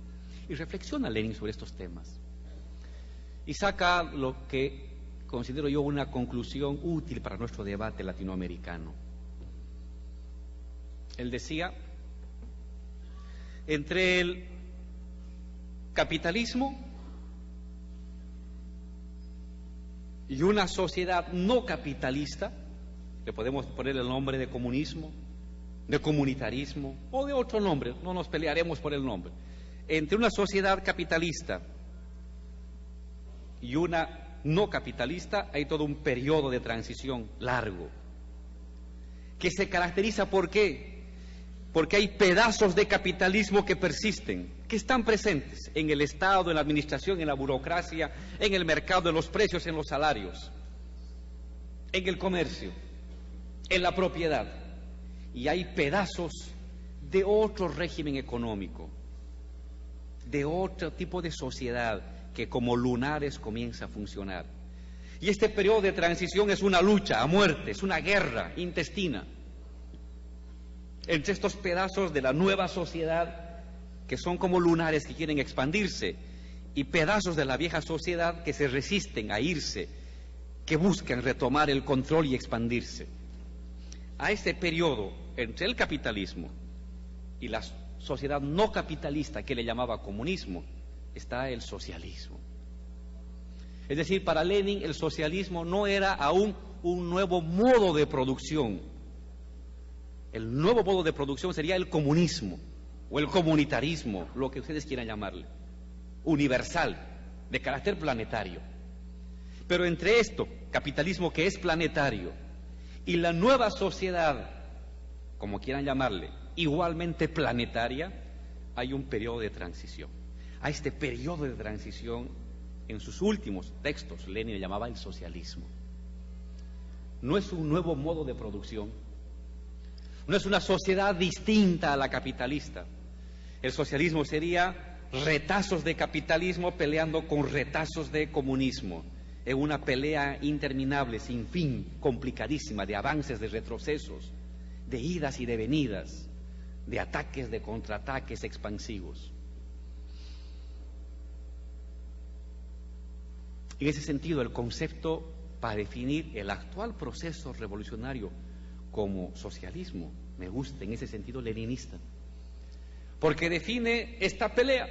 Y reflexiona Lenin sobre estos temas. Y saca lo que considero yo una conclusión útil para nuestro debate latinoamericano. Él decía, entre el capitalismo y una sociedad no capitalista, le podemos poner el nombre de comunismo, de comunitarismo o de otro nombre, no nos pelearemos por el nombre. Entre una sociedad capitalista y una no capitalista hay todo un periodo de transición largo, que se caracteriza ¿por qué? Porque hay pedazos de capitalismo que persisten, que están presentes en el Estado, en la administración, en la burocracia, en el mercado de los precios, en los salarios, en el comercio, en la propiedad. Y hay pedazos de otro régimen económico, de otro tipo de sociedad que como lunares comienza a funcionar. Y este periodo de transición es una lucha a muerte, es una guerra intestina entre estos pedazos de la nueva sociedad que son como lunares que quieren expandirse y pedazos de la vieja sociedad que se resisten a irse, que buscan retomar el control y expandirse. A este periodo entre el capitalismo y la sociedad no capitalista que le llamaba comunismo está el socialismo. Es decir, para Lenin el socialismo no era aún un nuevo modo de producción. El nuevo modo de producción sería el comunismo o el comunitarismo, lo que ustedes quieran llamarle, universal, de carácter planetario. Pero entre esto, capitalismo que es planetario, y la nueva sociedad, como quieran llamarle, igualmente planetaria, hay un periodo de transición. A este periodo de transición, en sus últimos textos, Lenin le llamaba el socialismo. No es un nuevo modo de producción, no es una sociedad distinta a la capitalista. El socialismo sería retazos de capitalismo peleando con retazos de comunismo, en una pelea interminable, sin fin, complicadísima, de avances, de retrocesos, de idas y de venidas, de ataques, de contraataques expansivos. En ese sentido, el concepto para definir el actual proceso revolucionario como socialismo me gusta, en ese sentido leninista, porque define esta pelea.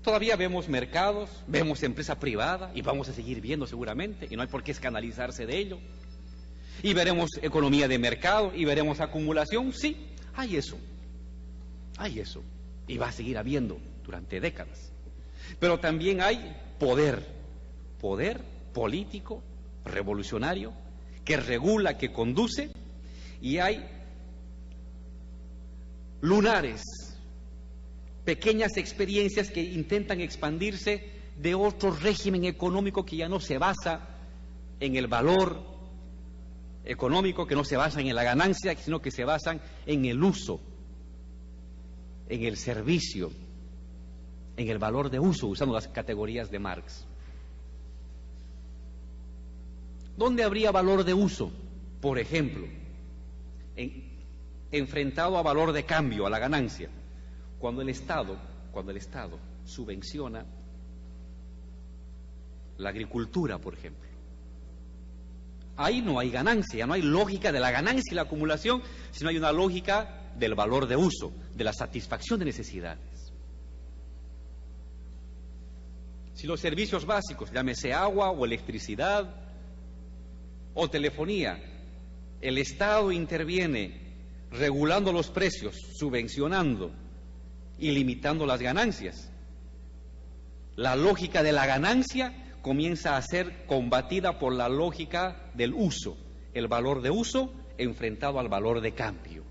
Todavía vemos mercados, vemos empresa privada y vamos a seguir viendo seguramente, y no hay por qué escandalizarse de ello. Y veremos economía de mercado y veremos acumulación, sí, hay eso, y va a seguir habiendo durante décadas. Pero también hay poder político, revolucionario, que regula, que conduce, y hay lunares, pequeñas experiencias que intentan expandirse de otro régimen económico que ya no se basa en el valor económico, que no se basa en la ganancia, sino que se basan en el uso, en el servicio, en el valor de uso, usando las categorías de Marx. ¿Dónde habría valor de uso? Por ejemplo, enfrentado a valor de cambio, a la ganancia, cuando el Estado subvenciona la agricultura, por ejemplo, ahí no hay ganancia, no hay lógica de la ganancia y la acumulación, sino hay una lógica del valor de uso, de la satisfacción de necesidades. Si los servicios básicos, llámese agua o electricidad o telefonía, el Estado interviene regulando los precios, subvencionando y limitando las ganancias, la lógica de la ganancia comienza a ser combatida por la lógica del uso, el valor de uso enfrentado al valor de cambio.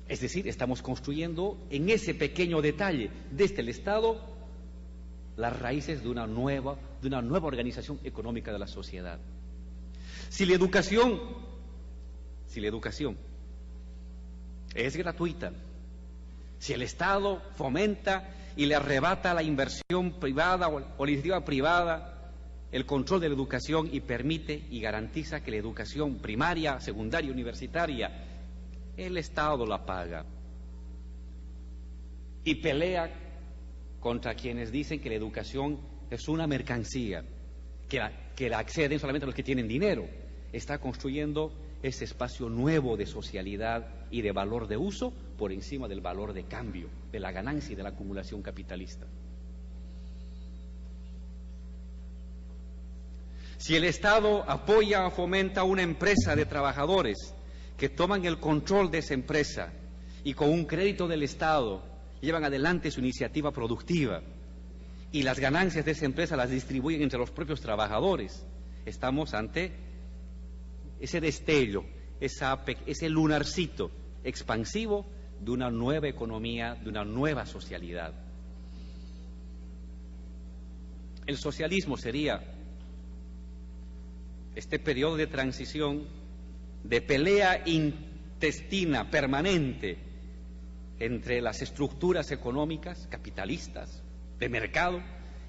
Es decir, estamos construyendo en ese pequeño detalle desde el Estado las raíces de una nueva organización económica de la sociedad. Si la educación es gratuita, si el Estado fomenta y le arrebata la inversión privada o la iniciativa privada el control de la educación y permite y garantiza que la educación primaria, secundaria, universitaria, el Estado la paga, y pelea contra quienes dicen que la educación es una mercancía, que la acceden solamente los que tienen dinero, está construyendo ese espacio nuevo de socialidad y de valor de uso por encima del valor de cambio, de la ganancia y de la acumulación capitalista. Si el Estado apoya o fomenta una empresa de trabajadores que toman el control de esa empresa y con un crédito del Estado llevan adelante su iniciativa productiva y las ganancias de esa empresa las distribuyen entre los propios trabajadores, estamos ante ese destello, ese lunarcito expansivo de una nueva economía, de una nueva socialidad. El socialismo sería este periodo de transición, de pelea intestina permanente entre las estructuras económicas capitalistas, de mercado,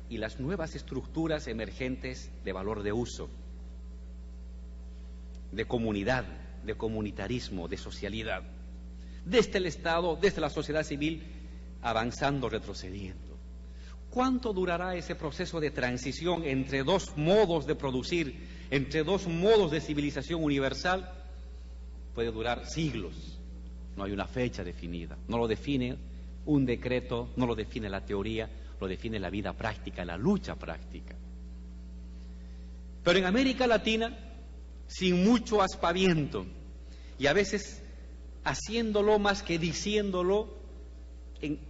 y las nuevas estructuras emergentes de valor de uso, de comunidad, de comunitarismo, de socialidad, desde el Estado, desde la sociedad civil, avanzando, retrocediendo. ¿Cuánto durará ese proceso de transición entre dos modos de producir, entre dos modos de civilización universal? Puede durar siglos, no hay una fecha definida, no lo define un decreto, no lo define la teoría, lo define la vida práctica, la lucha práctica. Pero en América Latina, sin mucho aspaviento, y a veces haciéndolo más que diciéndolo, en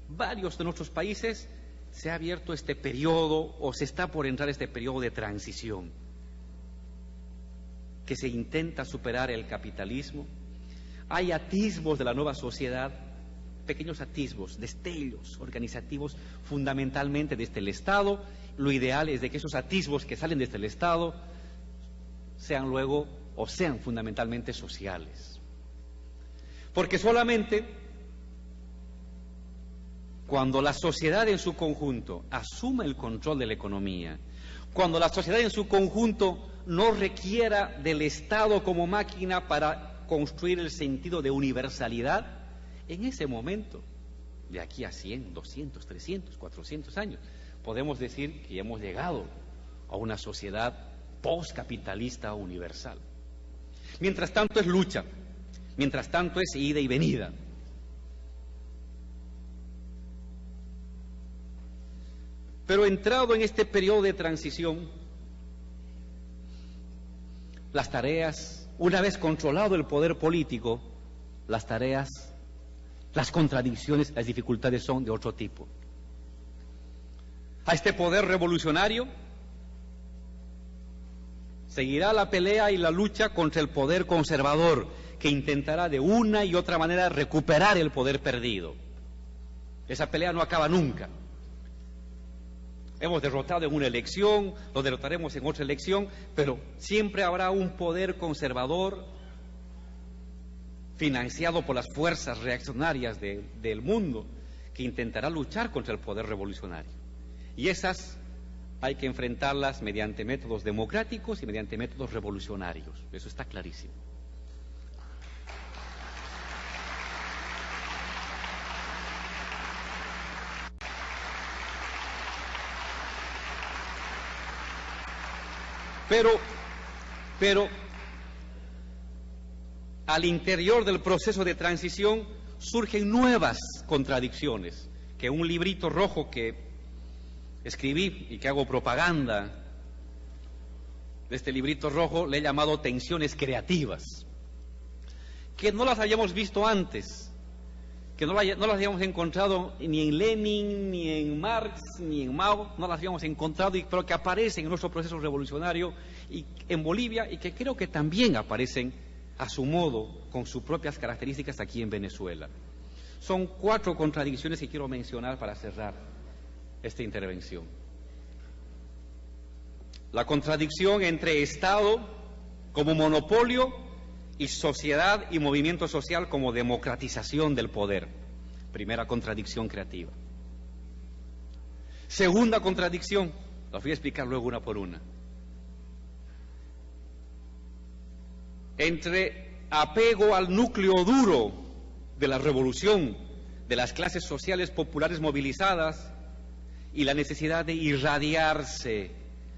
varios de nuestros países se ha abierto este periodo, o se está por entrar este periodo de transición, que se intenta superar el capitalismo. Hay atisbos de la nueva sociedad, pequeños atisbos, destellos organizativos, fundamentalmente desde el Estado. Lo ideal es de que esos atisbos que salen desde el Estado sean luego, o sean fundamentalmente sociales. Porque solamente cuando la sociedad en su conjunto asuma el control de la economía, cuando la sociedad en su conjunto no requiera del Estado como máquina para construir el sentido de universalidad, en ese momento, de aquí a 100, 200, 300, 400 años, podemos decir que hemos llegado a una sociedad postcapitalista universal. Mientras tanto es lucha, mientras tanto es ida y venida. Pero entrado en este periodo de transición, las tareas, una vez controlado el poder político, las tareas, las contradicciones, las dificultades son de otro tipo. A este poder revolucionario seguirá la pelea y la lucha contra el poder conservador, que intentará de una y otra manera recuperar el poder perdido. Esa pelea no acaba nunca. Hemos derrotado en una elección, lo derrotaremos en otra elección, pero siempre habrá un poder conservador financiado por las fuerzas reaccionarias del mundo que intentará luchar contra el poder revolucionario. Y esas hay que enfrentarlas mediante métodos democráticos y mediante métodos revolucionarios. Eso está clarísimo. Pero Pero al interior del proceso de transición surgen nuevas contradicciones, que un librito rojo que escribí y que hago propaganda de este librito rojo le he llamado tensiones creativas, que no las habíamos visto antes, que no las habíamos encontrado ni en Lenin, ni en Marx, ni en Mao, no las habíamos encontrado, pero que aparecen en nuestro proceso revolucionario y en Bolivia, y que creo que también aparecen a su modo, con sus propias características aquí en Venezuela. Son 4 contradicciones que quiero mencionar para cerrar esta intervención. La contradicción entre Estado como monopolio y sociedad y movimiento social como democratización del poder. Primera contradicción creativa. Segunda contradicción, las voy a explicar luego una por una. Entre apego al núcleo duro de la revolución de las clases sociales populares movilizadas y la necesidad de irradiarse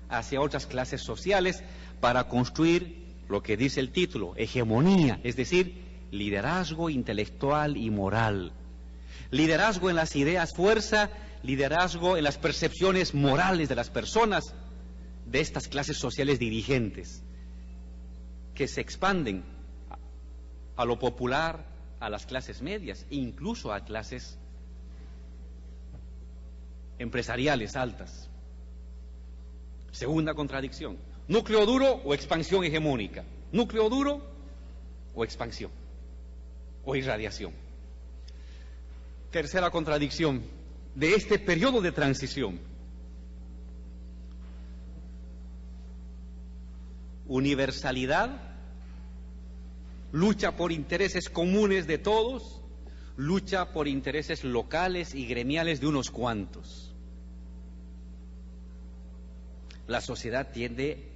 hacia otras clases sociales para construir lo que dice el título, hegemonía, es decir, liderazgo intelectual y moral. Liderazgo en las ideas fuerza, liderazgo en las percepciones morales de las personas de estas clases sociales dirigentes, que se expanden a lo popular, a las clases medias e incluso a clases empresariales altas. Segunda contradicción, núcleo duro o expansión hegemónica, núcleo duro o expansión o irradiación. Tercera contradicción de este periodo de transición, universalidad, lucha por intereses comunes de todos, lucha por intereses locales y gremiales de unos cuantos. La sociedad tiende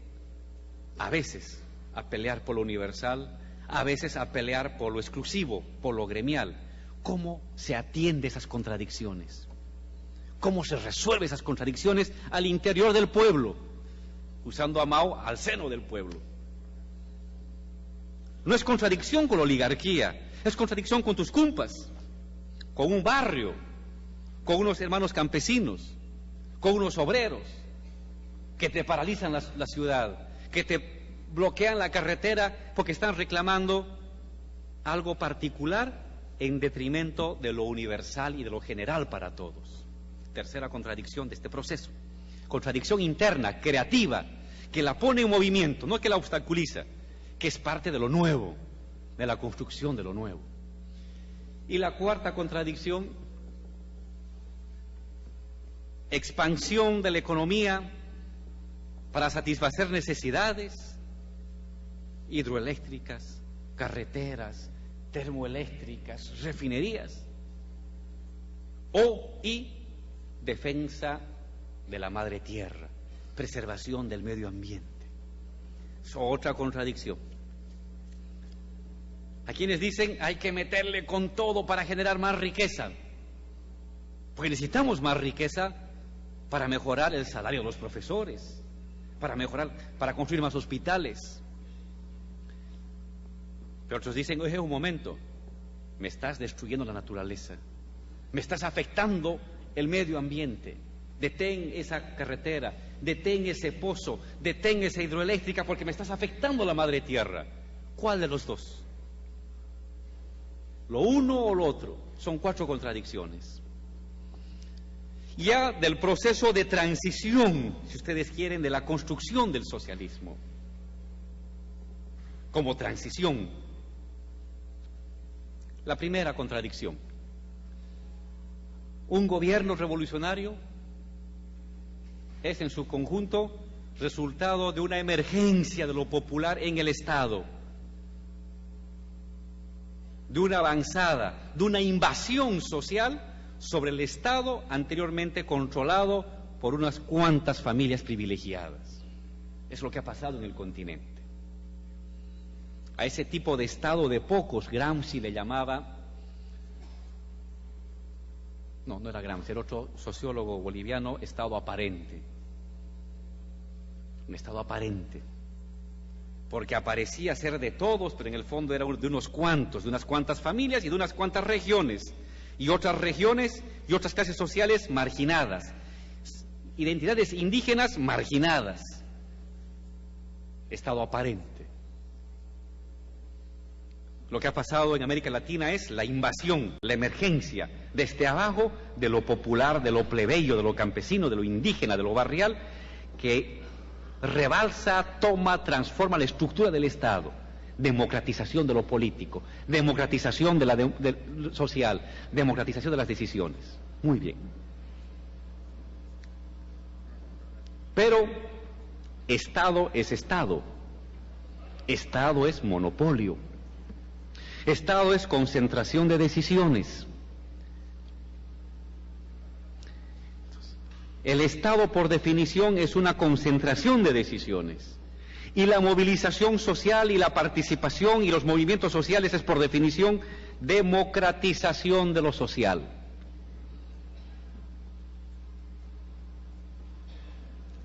a veces a pelear por lo universal, a veces a pelear por lo exclusivo, por lo gremial. ¿Cómo se atiende esas contradicciones? ¿Cómo se resuelve esas contradicciones al interior del pueblo? Usando a Mao, al seno del pueblo. No es contradicción con la oligarquía, es contradicción con tus cumpas, con un barrio, con unos hermanos campesinos, con unos obreros que te paralizan la ciudad, que te bloquean la carretera porque están reclamando algo particular en detrimento de lo universal y de lo general para todos. Tercera contradicción de este proceso. Contradicción interna, creativa, que la pone en movimiento, no que la obstaculiza, que es parte de lo nuevo, de la construcción de lo nuevo. Y la cuarta contradicción, expansión de la economía para satisfacer necesidades hidroeléctricas, carreteras, termoeléctricas, refinerías, y defensa de la madre tierra, preservación del medio ambiente. Es otra contradicción. A quienes dicen hay que meterle con todo para generar más riqueza, porque necesitamos más riqueza para mejorar el salario de los profesores, para construir más hospitales. Pero otros dicen, oye, un momento, me estás destruyendo la naturaleza, me estás afectando el medio ambiente, detén esa carretera, detén ese pozo, detén esa hidroeléctrica porque me estás afectando la madre tierra. ¿Cuál de los dos? ¿Lo uno o lo otro? Son 4 contradicciones. Ya del proceso de transición, si ustedes quieren, de la construcción del socialismo, como transición. La primera contradicción. Un gobierno revolucionario es en su conjunto resultado de una emergencia de lo popular en el Estado, de una avanzada, de una invasión social sobre el Estado anteriormente controlado por unas cuantas familias privilegiadas. Es lo que ha pasado en el continente. A ese tipo de Estado de pocos, Gramsci le llamaba, no era Gramsci, era otro sociólogo boliviano, Estado aparente. Un Estado aparente. porque aparecía ser de todos, pero en el fondo era de unos cuantos, de unas cuantas familias y de unas cuantas regiones, y otras regiones y otras clases sociales marginadas, identidades indígenas marginadas. Estado aparente. Lo que ha pasado en América Latina es la invasión, la emergencia desde abajo de lo popular, de lo plebeyo, de lo campesino, de lo indígena, de lo barrial, que rebalsa, toma, transforma la estructura del Estado. Democratización de lo político, democratización de social, democratización de las decisiones. Muy bien. Pero Estado es Estado. Estado es monopolio. Estado es concentración de decisiones. El Estado, por definición, es una concentración de decisiones. Y la movilización social y la participación y los movimientos sociales es, por definición, democratización de lo social.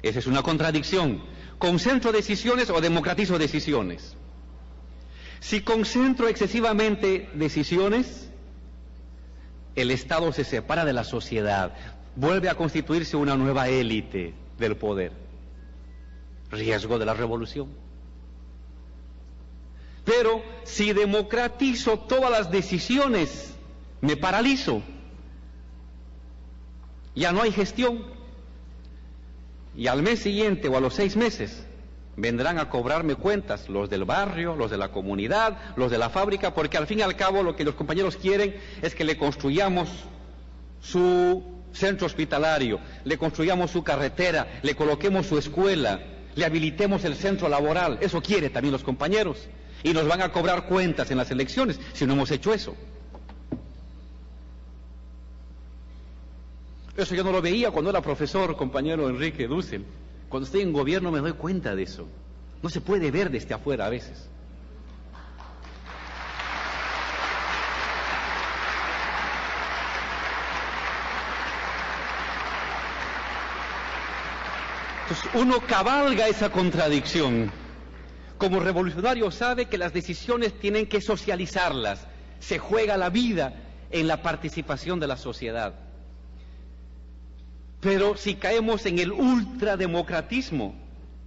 Esa es una contradicción. ¿Concentro decisiones o democratizo decisiones? Si concentro excesivamente decisiones, el Estado se separa de la sociedad, vuelve a constituirse una nueva élite del poder. Riesgo de la revolución. Pero si democratizo todas las decisiones, me paralizo. Ya no hay gestión. Y al mes siguiente o a los 6 meses vendrán a cobrarme cuentas los del barrio, los de la comunidad, los de la fábrica, porque al fin y al cabo lo que los compañeros quieren es que le construyamos su centro hospitalario, le construyamos su carretera, le coloquemos su escuela, le habilitemos el centro laboral. Eso quiere también los compañeros. Y nos van a cobrar cuentas en las elecciones si no hemos hecho eso. Eso yo no lo veía cuando era profesor, compañero Enrique Dussel. Cuando estoy en gobierno me doy cuenta de eso. No se puede ver desde afuera a veces. Entonces uno cabalga esa contradicción. Como revolucionario sabe que las decisiones tienen que socializarlas. Se juega la vida en la participación de la sociedad. Pero si caemos en el ultrademocratismo,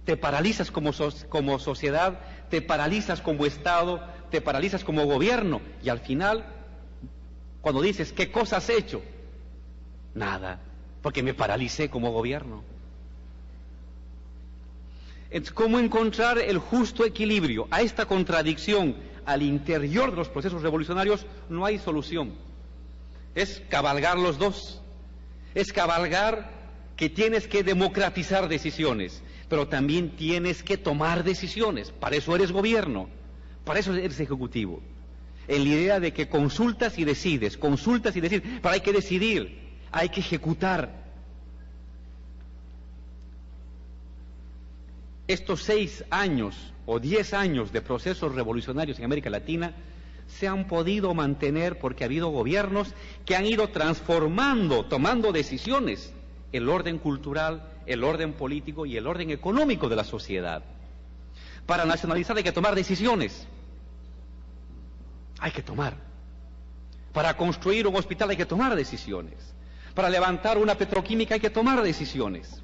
te paralizas como sociedad, te paralizas como Estado, te paralizas como gobierno, y al final, cuando dices, ¿qué cosa has hecho? Nada, porque me paralicé como gobierno. Entonces, ¿cómo encontrar el justo equilibrio? A esta contradicción al interior de los procesos revolucionarios no hay solución. Es cabalgar los dos. Es cabalgar que tienes que democratizar decisiones, pero también tienes que tomar decisiones. Para eso eres gobierno, para eso eres ejecutivo. En la idea de que consultas y decides, pero hay que decidir, hay que ejecutar. Estos 6 años o 10 años de procesos revolucionarios en América Latina se han podido mantener porque ha habido gobiernos que han ido transformando, tomando decisiones, el orden cultural, el orden político y el orden económico de la sociedad. Para nacionalizar hay que tomar decisiones. Hay que tomar. Para construir un hospital hay que tomar decisiones. Para levantar una petroquímica hay que tomar decisiones.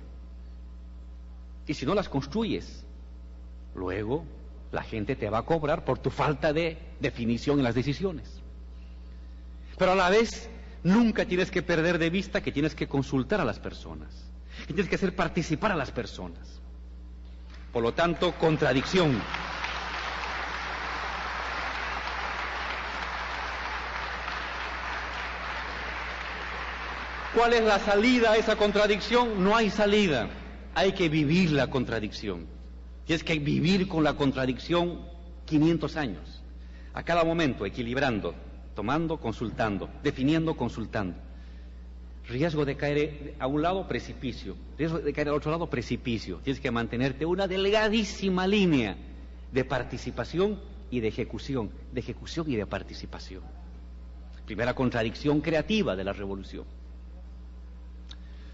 Y si no las construyes, luego la gente te va a cobrar por tu falta de definición en las decisiones. Pero a la vez, nunca tienes que perder de vista que tienes que consultar a las personas, que tienes que hacer participar a las personas. Por lo tanto, contradicción. ¿Cuál es la salida a esa contradicción? No hay salida. Hay que vivir la contradicción. Tienes que vivir con la contradicción 500 años. A cada momento, equilibrando, tomando, consultando, definiendo, consultando. Riesgo de caer a un lado, precipicio. Riesgo de caer al otro lado, precipicio. Tienes que mantenerte una delgadísima línea de participación y de ejecución y de participación. Primera contradicción creativa de la revolución.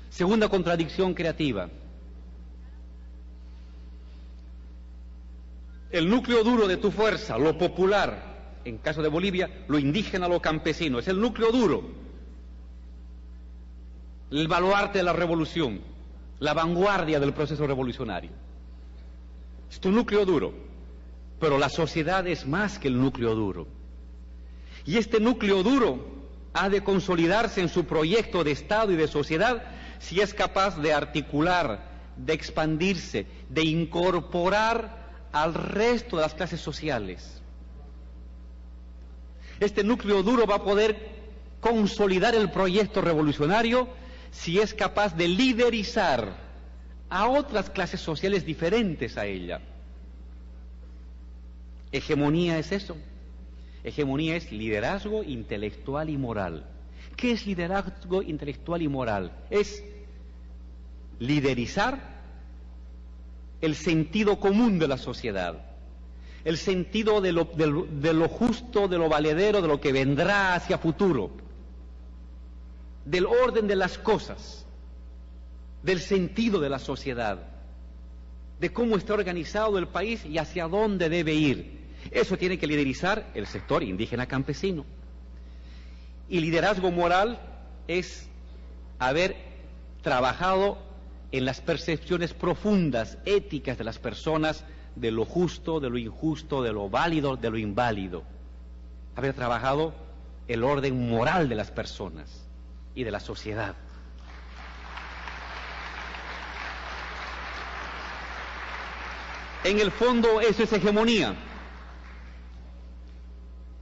Segunda contradicción creativa. el núcleo duro de tu fuerza, lo popular, en caso de Bolivia, lo indígena, lo campesino, es el núcleo duro, el baluarte de la revolución, la vanguardia del proceso revolucionario. Es tu núcleo duro, pero la sociedad es más que el núcleo duro. Y este núcleo duro ha de consolidarse en su proyecto de Estado y de sociedad si es capaz de articular, de expandirse, de incorporar al resto de las clases sociales. Este núcleo duro va a poder consolidar el proyecto revolucionario si es capaz de liderizar a otras clases sociales diferentes a ella. Hegemonía es eso. Hegemonía es liderazgo intelectual y moral. ¿Qué es liderazgo intelectual y moral? Es liderizar el sentido común de la sociedad, el sentido de lo justo, de lo valedero, de lo que vendrá hacia futuro, del orden de las cosas, del sentido de la sociedad, de cómo está organizado el país y hacia dónde debe ir. Eso tiene que liderizar el sector indígena campesino. Y liderazgo moral es haber trabajado en las percepciones profundas, éticas de las personas, de lo justo, de lo injusto, de lo válido, de lo inválido. Haber trabajado el orden moral de las personas y de la sociedad. En el fondo eso es hegemonía.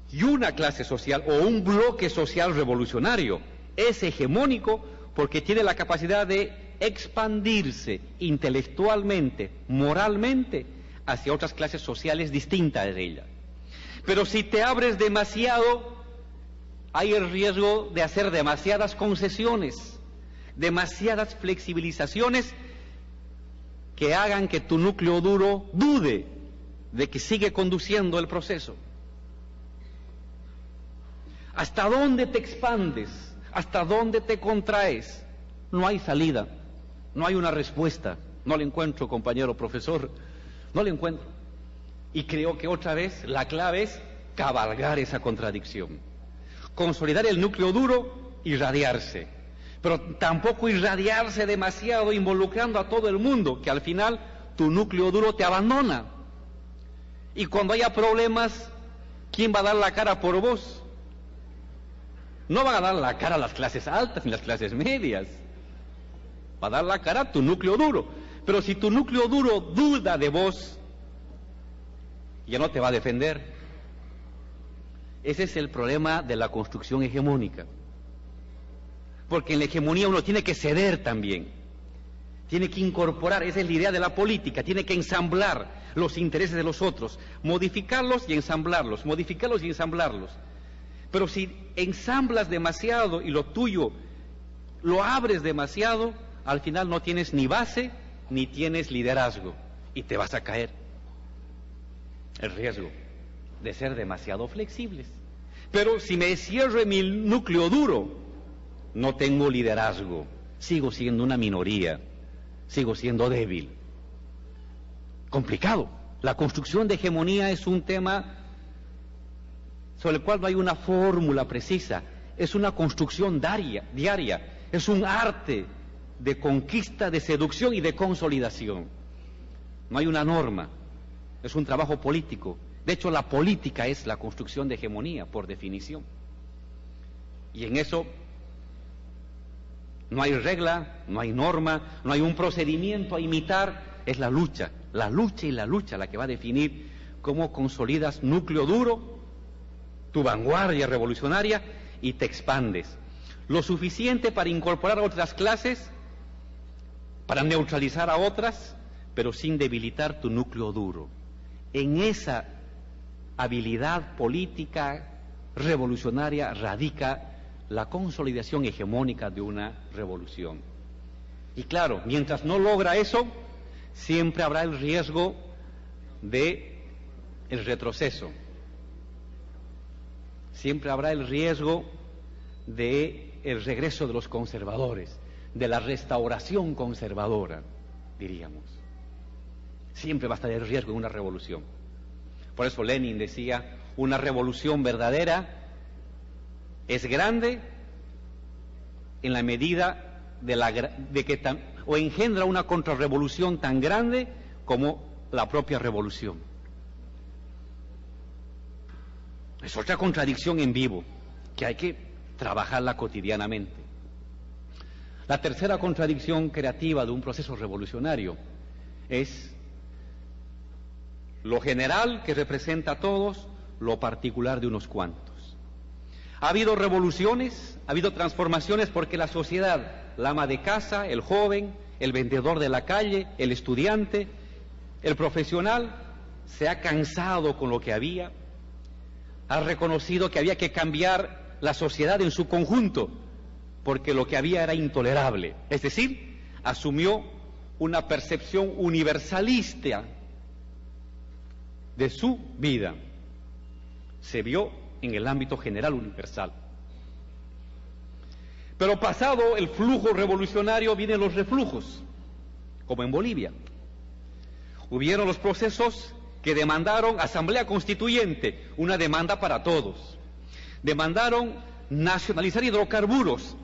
Y una clase social o un bloque social revolucionario es hegemónico porque tiene la capacidad de expandirse intelectualmente, moralmente, hacia otras clases sociales distintas de ella. Pero si te abres demasiado, hay el riesgo de hacer demasiadas concesiones, demasiadas flexibilizaciones que hagan que tu núcleo duro dude de que sigue conduciendo el proceso. ¿Hasta dónde te expandes? ¿Hasta dónde te contraes? No hay salida, no hay una respuesta. No la encuentro, compañero profesor, no la encuentro. Y creo que otra vez la clave es cabalgar esa contradicción. Consolidar el núcleo duro, irradiarse. Pero tampoco irradiarse demasiado involucrando a todo el mundo, que al final tu núcleo duro te abandona. Y cuando haya problemas, ¿quién va a dar la cara por vos? No van a dar la cara a las clases altas ni las clases medias. Va a dar la cara a tu núcleo duro. Pero si tu núcleo duro duda de vos, ya no te va a defender. Ese es el problema de la construcción hegemónica. Porque en la hegemonía uno tiene que ceder también. Tiene que incorporar, esa es la idea de la política, tiene que ensamblar los intereses de los otros, modificarlos y ensamblarlos, modificarlos y ensamblarlos. Pero si ensamblas demasiado y lo tuyo lo abres demasiado, al final no tienes ni base ni tienes liderazgo y te vas a caer. El riesgo de ser demasiado flexibles. Pero si me cierro en mi núcleo duro, no tengo liderazgo, sigo siendo una minoría, sigo siendo débil. Complicado. La construcción de hegemonía es un tema sobre el cual no hay una fórmula precisa, es una construcción diaria, es un arte de conquista, de seducción y de consolidación. No hay una norma, es un trabajo político. De hecho, la política es la construcción de hegemonía, por definición. Y en eso no hay regla, no hay norma, no hay un procedimiento a imitar, es la lucha y la lucha la que va a definir cómo consolidas núcleo duro, tu vanguardia revolucionaria y te expandes. Lo suficiente para incorporar a otras clases, para neutralizar a otras, pero sin debilitar tu núcleo duro. En esa habilidad política revolucionaria radica la consolidación hegemónica de una revolución. Y claro, mientras no logra eso, siempre habrá el riesgo de el retroceso. Siempre habrá el riesgo de el regreso de los conservadores, de la restauración conservadora, diríamos. Siempre va a estar el riesgo de una revolución. Por eso Lenin decía, una revolución verdadera es grande en la medida o engendra una contrarrevolución tan grande como la propia revolución. Es otra contradicción en vivo que hay que trabajarla cotidianamente. La tercera contradicción creativa de un proceso revolucionario es lo general que representa a todos, lo particular de unos cuantos. Ha habido revoluciones, ha habido transformaciones porque la sociedad, la ama de casa, el joven, el vendedor de la calle, el estudiante, el profesional, se ha cansado con lo que había, ha reconocido que había que cambiar la sociedad en su conjunto, porque lo que había era intolerable. Es decir, asumió una percepción universalista de su vida. Se vio en el ámbito general universal. Pero pasado el flujo revolucionario vienen los reflujos, como en Bolivia. Hubieron los procesos que demandaron asamblea constituyente, una demanda para todos. Demandaron nacionalizar hidrocarburos,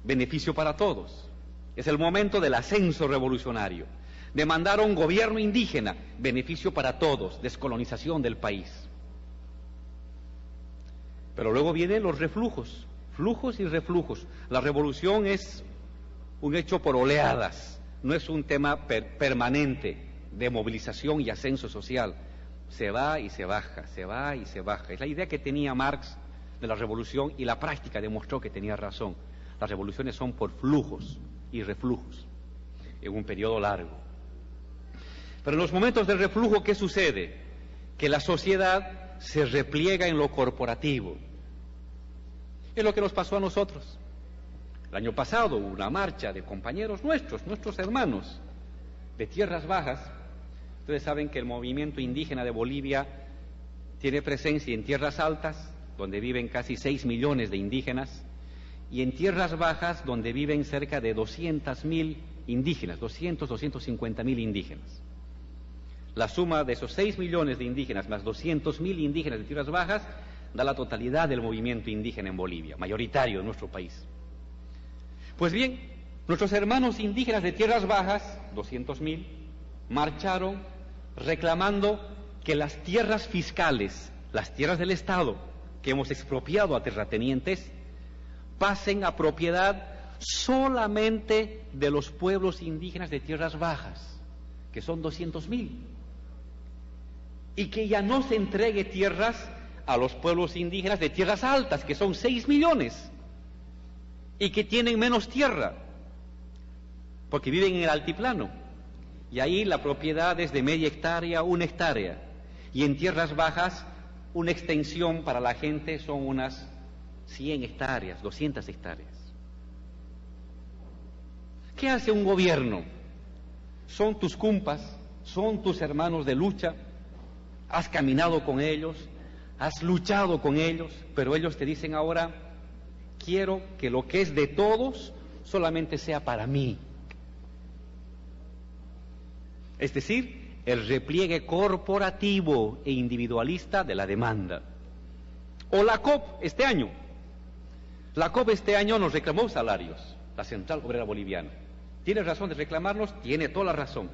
beneficio para todos. Es el momento del ascenso revolucionario. Demandaron gobierno indígena, beneficio para todos, descolonización del país. Pero luego vienen los reflujos, flujos y reflujos. La revolución es un hecho por oleadas, no es un tema permanente de movilización y ascenso social. Se va y se baja, se va y se baja. Es la idea que tenía Marx de la revolución y la práctica demostró que tenía razón. Las revoluciones son por flujos y reflujos en un periodo largo. Pero en los momentos del reflujo, ¿qué sucede? Que la sociedad se repliega en lo corporativo. Es lo que nos pasó a nosotros. El año pasado hubo una marcha de compañeros nuestros hermanos de tierras bajas. Ustedes saben que el movimiento indígena de Bolivia tiene presencia en tierras altas, donde viven casi 6 millones de indígenas, y en tierras bajas, donde viven cerca de 200.000 indígenas, 250.000 indígenas. La suma de esos 6 millones de indígenas más 200.000 indígenas de tierras bajas da la totalidad del movimiento indígena en Bolivia, mayoritario en nuestro país. Pues bien, nuestros hermanos indígenas de tierras bajas, 200.000, marcharon reclamando que las tierras fiscales, las tierras del Estado que hemos expropiado a terratenientes, pasen a propiedad solamente de los pueblos indígenas de tierras bajas, que son 200.000, y que ya no se entregue tierras a los pueblos indígenas de tierras altas, que son 6 millones, y que tienen menos tierra, porque viven en el altiplano, y ahí la propiedad es de media hectárea, 1 hectárea, y en tierras bajas una extensión para la gente son unas 100 hectáreas, 200 hectáreas. ¿Qué hace un gobierno? Son tus cumpas, son tus hermanos de lucha, has caminado con ellos, has luchado con ellos, pero ellos te dicen ahora, quiero que lo que es de todos solamente sea para mí. Es decir, el repliegue corporativo e individualista de la demanda. O la COP este año. La COP este año nos reclamó salarios, la Central Obrera Boliviana. ¿Tiene razón de reclamarlos? Tiene toda la razón.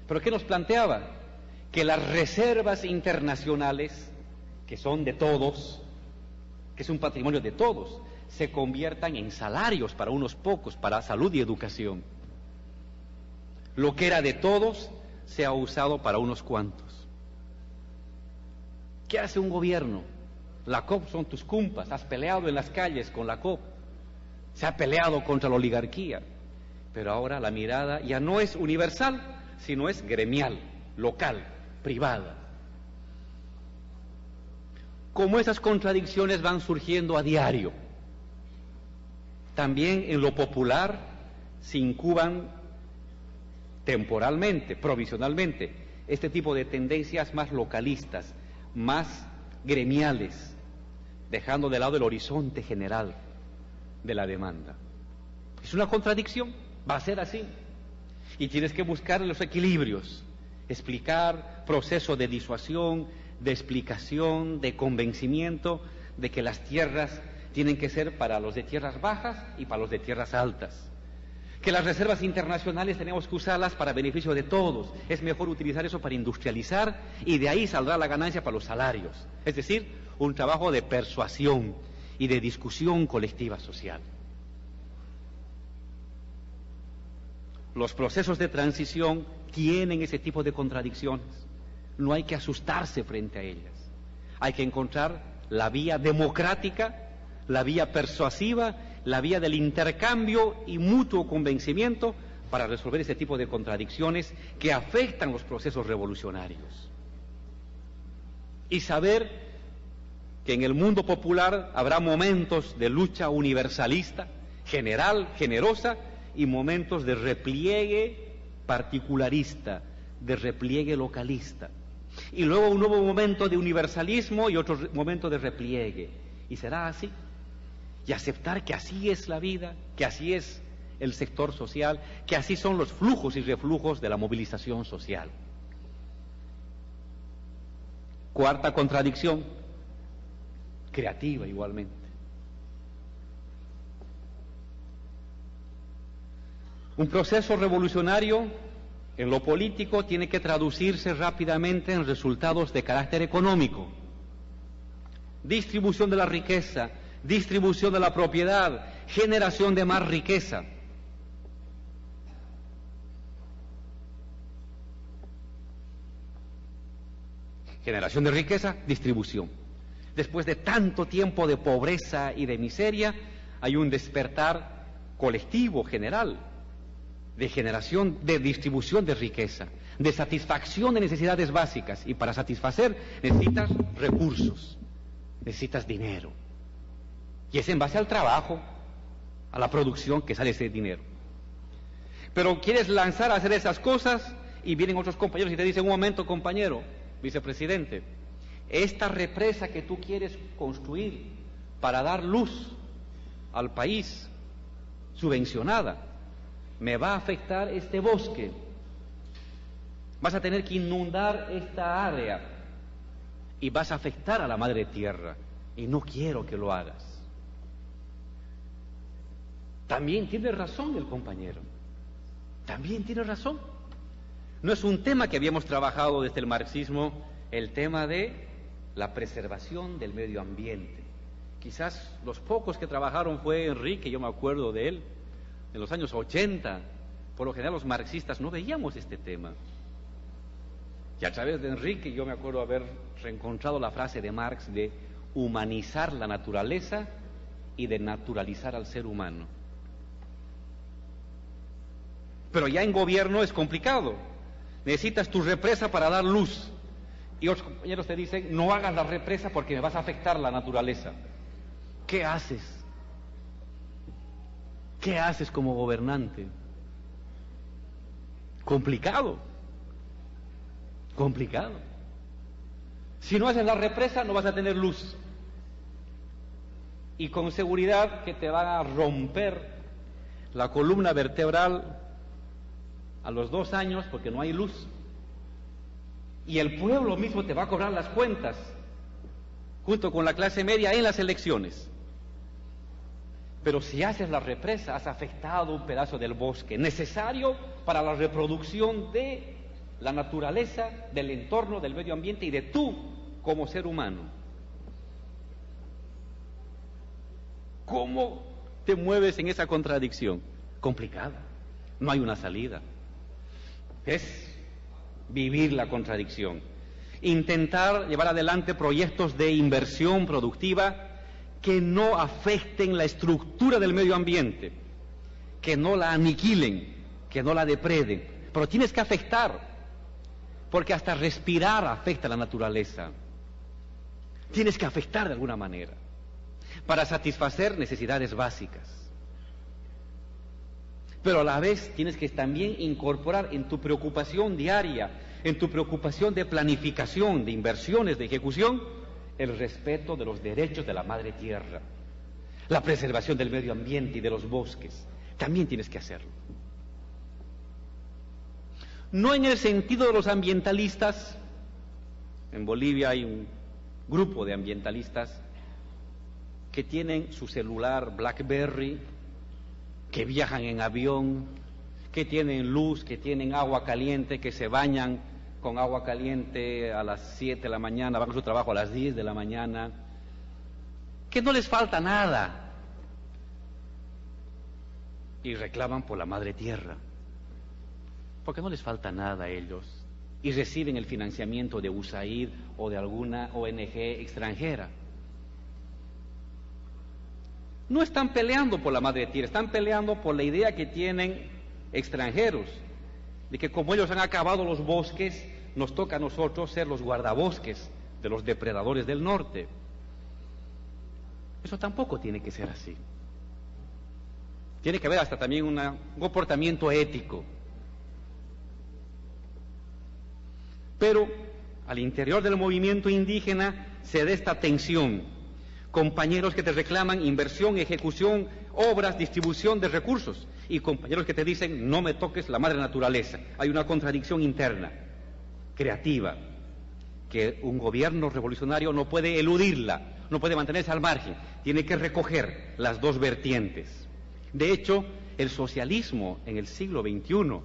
¿Pero qué nos planteaba? Que las reservas internacionales, que son de todos, que es un patrimonio de todos, se conviertan en salarios para unos pocos, para salud y educación. Lo que era de todos se ha usado para unos cuantos. ¿Qué hace un gobierno? La COP son tus cumpas, has peleado en las calles con la COP, se ha peleado contra la oligarquía, pero ahora la mirada ya no es universal, sino es gremial, local, privada. Como esas contradicciones van surgiendo a diario, también en lo popular se incuban temporalmente, provisionalmente, este tipo de tendencias más localistas, más gremiales, dejando de lado el horizonte general de la demanda. Es una contradicción, va a ser así. Y tienes que buscar los equilibrios, explicar procesos de disuasión, de explicación, de convencimiento de que las tierras tienen que ser para los de tierras bajas y para los de tierras altas. Que las reservas internacionales tenemos que usarlas para beneficio de todos. Es mejor utilizar eso para industrializar y de ahí saldrá la ganancia para los salarios. Es decir, un trabajo de persuasión y de discusión colectiva social. Los procesos de transición tienen ese tipo de contradicciones. No hay que asustarse frente a ellas. Hay que encontrar la vía democrática, la vía persuasiva, la vía del intercambio y mutuo convencimiento para resolver ese tipo de contradicciones que afectan los procesos revolucionarios. Y saber que en el mundo popular habrá momentos de lucha universalista, general, generosa, y momentos de repliegue particularista, de repliegue localista. Y luego un nuevo momento de universalismo y otro momento de repliegue. Y será así. Y aceptar que así es la vida, que así es el sector social, que así son los flujos y reflujos de la movilización social. Cuarta contradicción, creativa igualmente. Un proceso revolucionario en lo político tiene que traducirse rápidamente en resultados de carácter económico. Distribución de la riqueza, distribución de la propiedad, generación de más riqueza. Generación de riqueza, distribución. Después de tanto tiempo de pobreza y de miseria, hay un despertar colectivo, general, de generación, de distribución de riqueza, de satisfacción de necesidades básicas. Y para satisfacer necesitas recursos, necesitas dinero. Y es en base al trabajo, a la producción que sale ese dinero. Pero quieres lanzar a hacer esas cosas y vienen otros compañeros y te dicen: un momento, compañero, vicepresidente, esta represa que tú quieres construir para dar luz al país, subvencionada, me va a afectar este bosque. Vas a tener que inundar esta área y vas a afectar a la madre tierra y no quiero que lo hagas. También tiene razón el compañero, también tiene razón. No es un tema que habíamos trabajado desde el marxismo, el tema de la preservación del medio ambiente. Quizás los pocos que trabajaron fue Enrique, yo me acuerdo de él, en los años 80. Por lo general los marxistas no veíamos este tema. Y a través de Enrique yo me acuerdo haber reencontrado la frase de Marx de humanizar la naturaleza y de naturalizar al ser humano. Pero ya en gobierno es complicado. Necesitas tu represa para dar luz. Y otros compañeros te dicen: no hagas la represa porque me vas a afectar la naturaleza. ¿Qué haces? ¿Qué haces como gobernante? Complicado. Complicado. Si no haces la represa no vas a tener luz. Y con seguridad que te van a romper la columna vertebral a los 2 años porque no hay luz. Y el pueblo mismo te va a cobrar las cuentas, junto con la clase media en las elecciones. Pero si haces la represa, has afectado un pedazo del bosque necesario para la reproducción de la naturaleza, del entorno, del medio ambiente y de tú como ser humano. ¿Cómo te mueves en esa contradicción? Complicada. No hay una salida. Es vivir la contradicción. Intentar llevar adelante proyectos de inversión productiva que no afecten la estructura del medio ambiente, que no la aniquilen, que no la depreden. Pero tienes que afectar, porque hasta respirar afecta a la naturaleza. Tienes que afectar de alguna manera, para satisfacer necesidades básicas. Pero a la vez tienes que también incorporar en tu preocupación diaria, en tu preocupación de planificación, de inversiones, de ejecución, el respeto de los derechos de la madre tierra, la preservación del medio ambiente y de los bosques. También tienes que hacerlo. No en el sentido de los ambientalistas En Bolivia hay un grupo de ambientalistas que tienen su celular BlackBerry, que viajan en avión, que tienen luz, que tienen agua caliente, que se bañan con agua caliente a las 7 de la mañana, van a su trabajo a las 10 de la mañana, que no les falta nada. Y reclaman por la madre tierra, porque no les falta nada a ellos. Y reciben el financiamiento de USAID o de alguna ONG extranjera. No están peleando por la madre tierra, están peleando por la idea que tienen extranjeros, de que como ellos han acabado los bosques, nos toca a nosotros ser los guardabosques de los depredadores del norte. Eso tampoco tiene que ser así. Tiene que haber hasta también un comportamiento ético. Pero al interior del movimiento indígena se da esta tensión. Compañeros que te reclaman inversión, ejecución, obras, distribución de recursos, y compañeros que te dicen no me toques la madre naturaleza. Hay una contradicción interna, creativa, que un gobierno revolucionario no puede eludirla, no puede mantenerse al margen, tiene que recoger las dos vertientes. De hecho, el socialismo en el siglo XXI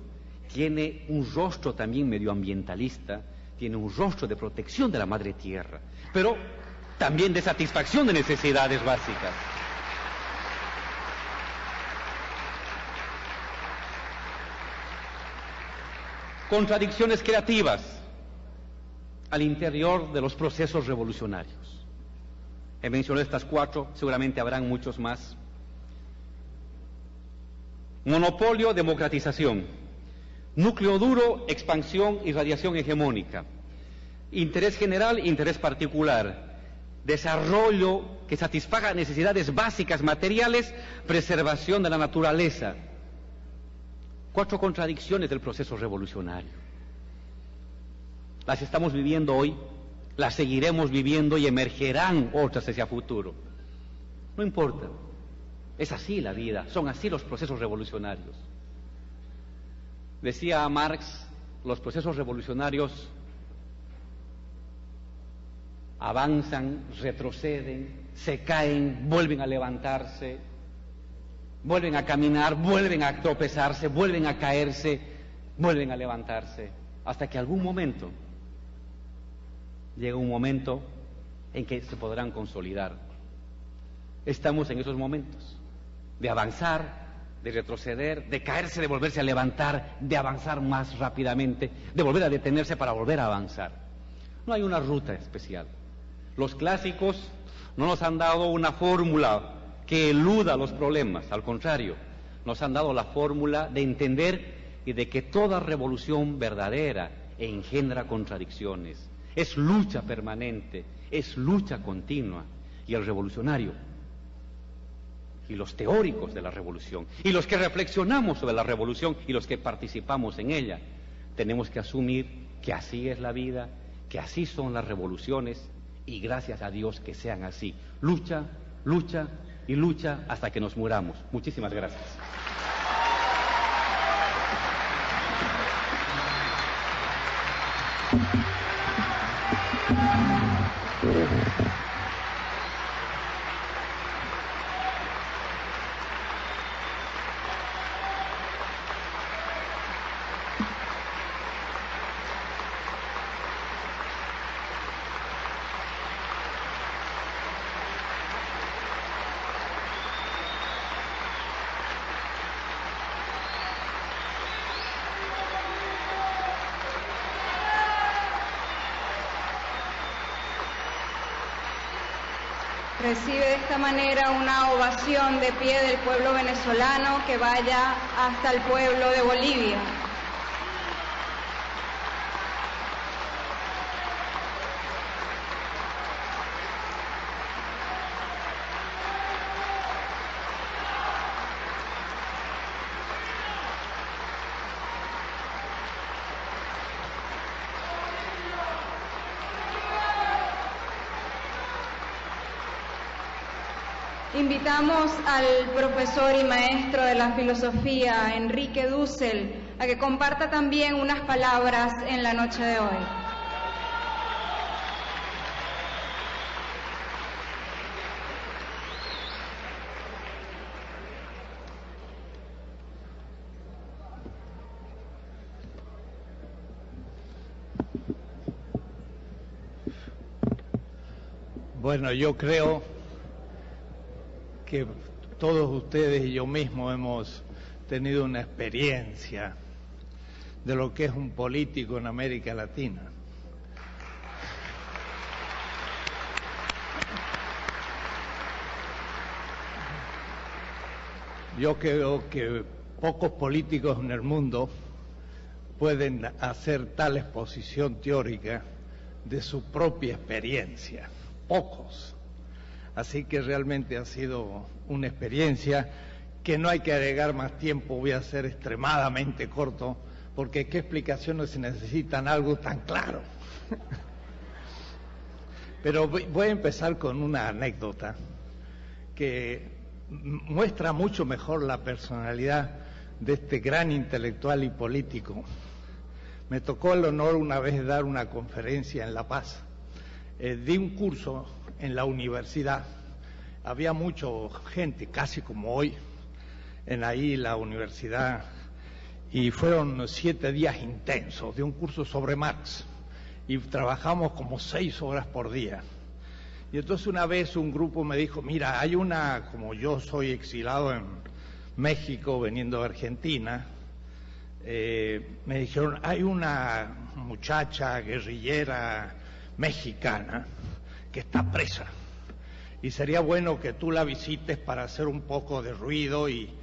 tiene un rostro también medioambientalista, tiene un rostro de protección de la madre tierra, pero también de satisfacción de necesidades básicas. Contradicciones creativas al interior de los procesos revolucionarios. He mencionado estas 4, seguramente habrán muchos más. Monopolio, democratización. Núcleo duro, expansión y radiación hegemónica. Interés general, interés particular. Desarrollo que satisfaga necesidades básicas materiales, preservación de la naturaleza. 4 contradicciones del proceso revolucionario. Las estamos viviendo hoy, las seguiremos viviendo y emergerán otras hacia futuro. No importa, es así la vida, son así los procesos revolucionarios. Decía Marx, los procesos revolucionarios avanzan, retroceden, se caen, vuelven a levantarse, vuelven a caminar, vuelven a tropezarse, vuelven a caerse, vuelven a levantarse, hasta que algún momento llega un momento en que se podrán consolidar. Estamos en esos momentos de avanzar, de retroceder, de caerse, de volverse a levantar, de avanzar más rápidamente, de volver a detenerse para volver a avanzar. No hay una ruta especial. Los clásicos no nos han dado una fórmula que eluda los problemas, al contrario, nos han dado la fórmula de entender y de que toda revolución verdadera engendra contradicciones. Es lucha permanente, es lucha continua. Y el revolucionario, y los teóricos de la revolución, y los que reflexionamos sobre la revolución, y los que participamos en ella, tenemos que asumir que así es la vida, que así son las revoluciones, y gracias a Dios que sean así. Lucha, lucha y lucha hasta que nos muramos. Muchísimas gracias. Recibe de esta manera una ovación de pie del pueblo venezolano que vaya hasta el pueblo de Bolivia. Invitamos al profesor y maestro de la filosofía, Enrique Dussel, a que comparta también unas palabras en la noche de hoy. Bueno, yo creo que todos ustedes y yo mismo hemos tenido una experiencia de lo que es un político en América Latina. Yo creo que pocos políticos en el mundo pueden hacer tal exposición teórica de su propia experiencia. Pocos. Así que realmente ha sido una experiencia que no hay que agregar más tiempo, voy a ser extremadamente corto, porque qué explicaciones se necesitan algo tan claro. Pero voy a empezar con una anécdota que muestra mucho mejor la personalidad de este gran intelectual y político. Me tocó el honor una vez de dar una conferencia en La Paz. Di un curso en la universidad. Había mucha gente, casi como hoy, en ahí la universidad, y fueron 7 días intensos de un curso sobre Marx, y trabajamos como 6 horas por día. Y entonces una vez un grupo me dijo, mira, hay una, como yo soy exilado en México, veniendo de Argentina, me dijeron, hay una muchacha guerrillera mexicana que está presa, y sería bueno que tú la visites para hacer un poco de ruido y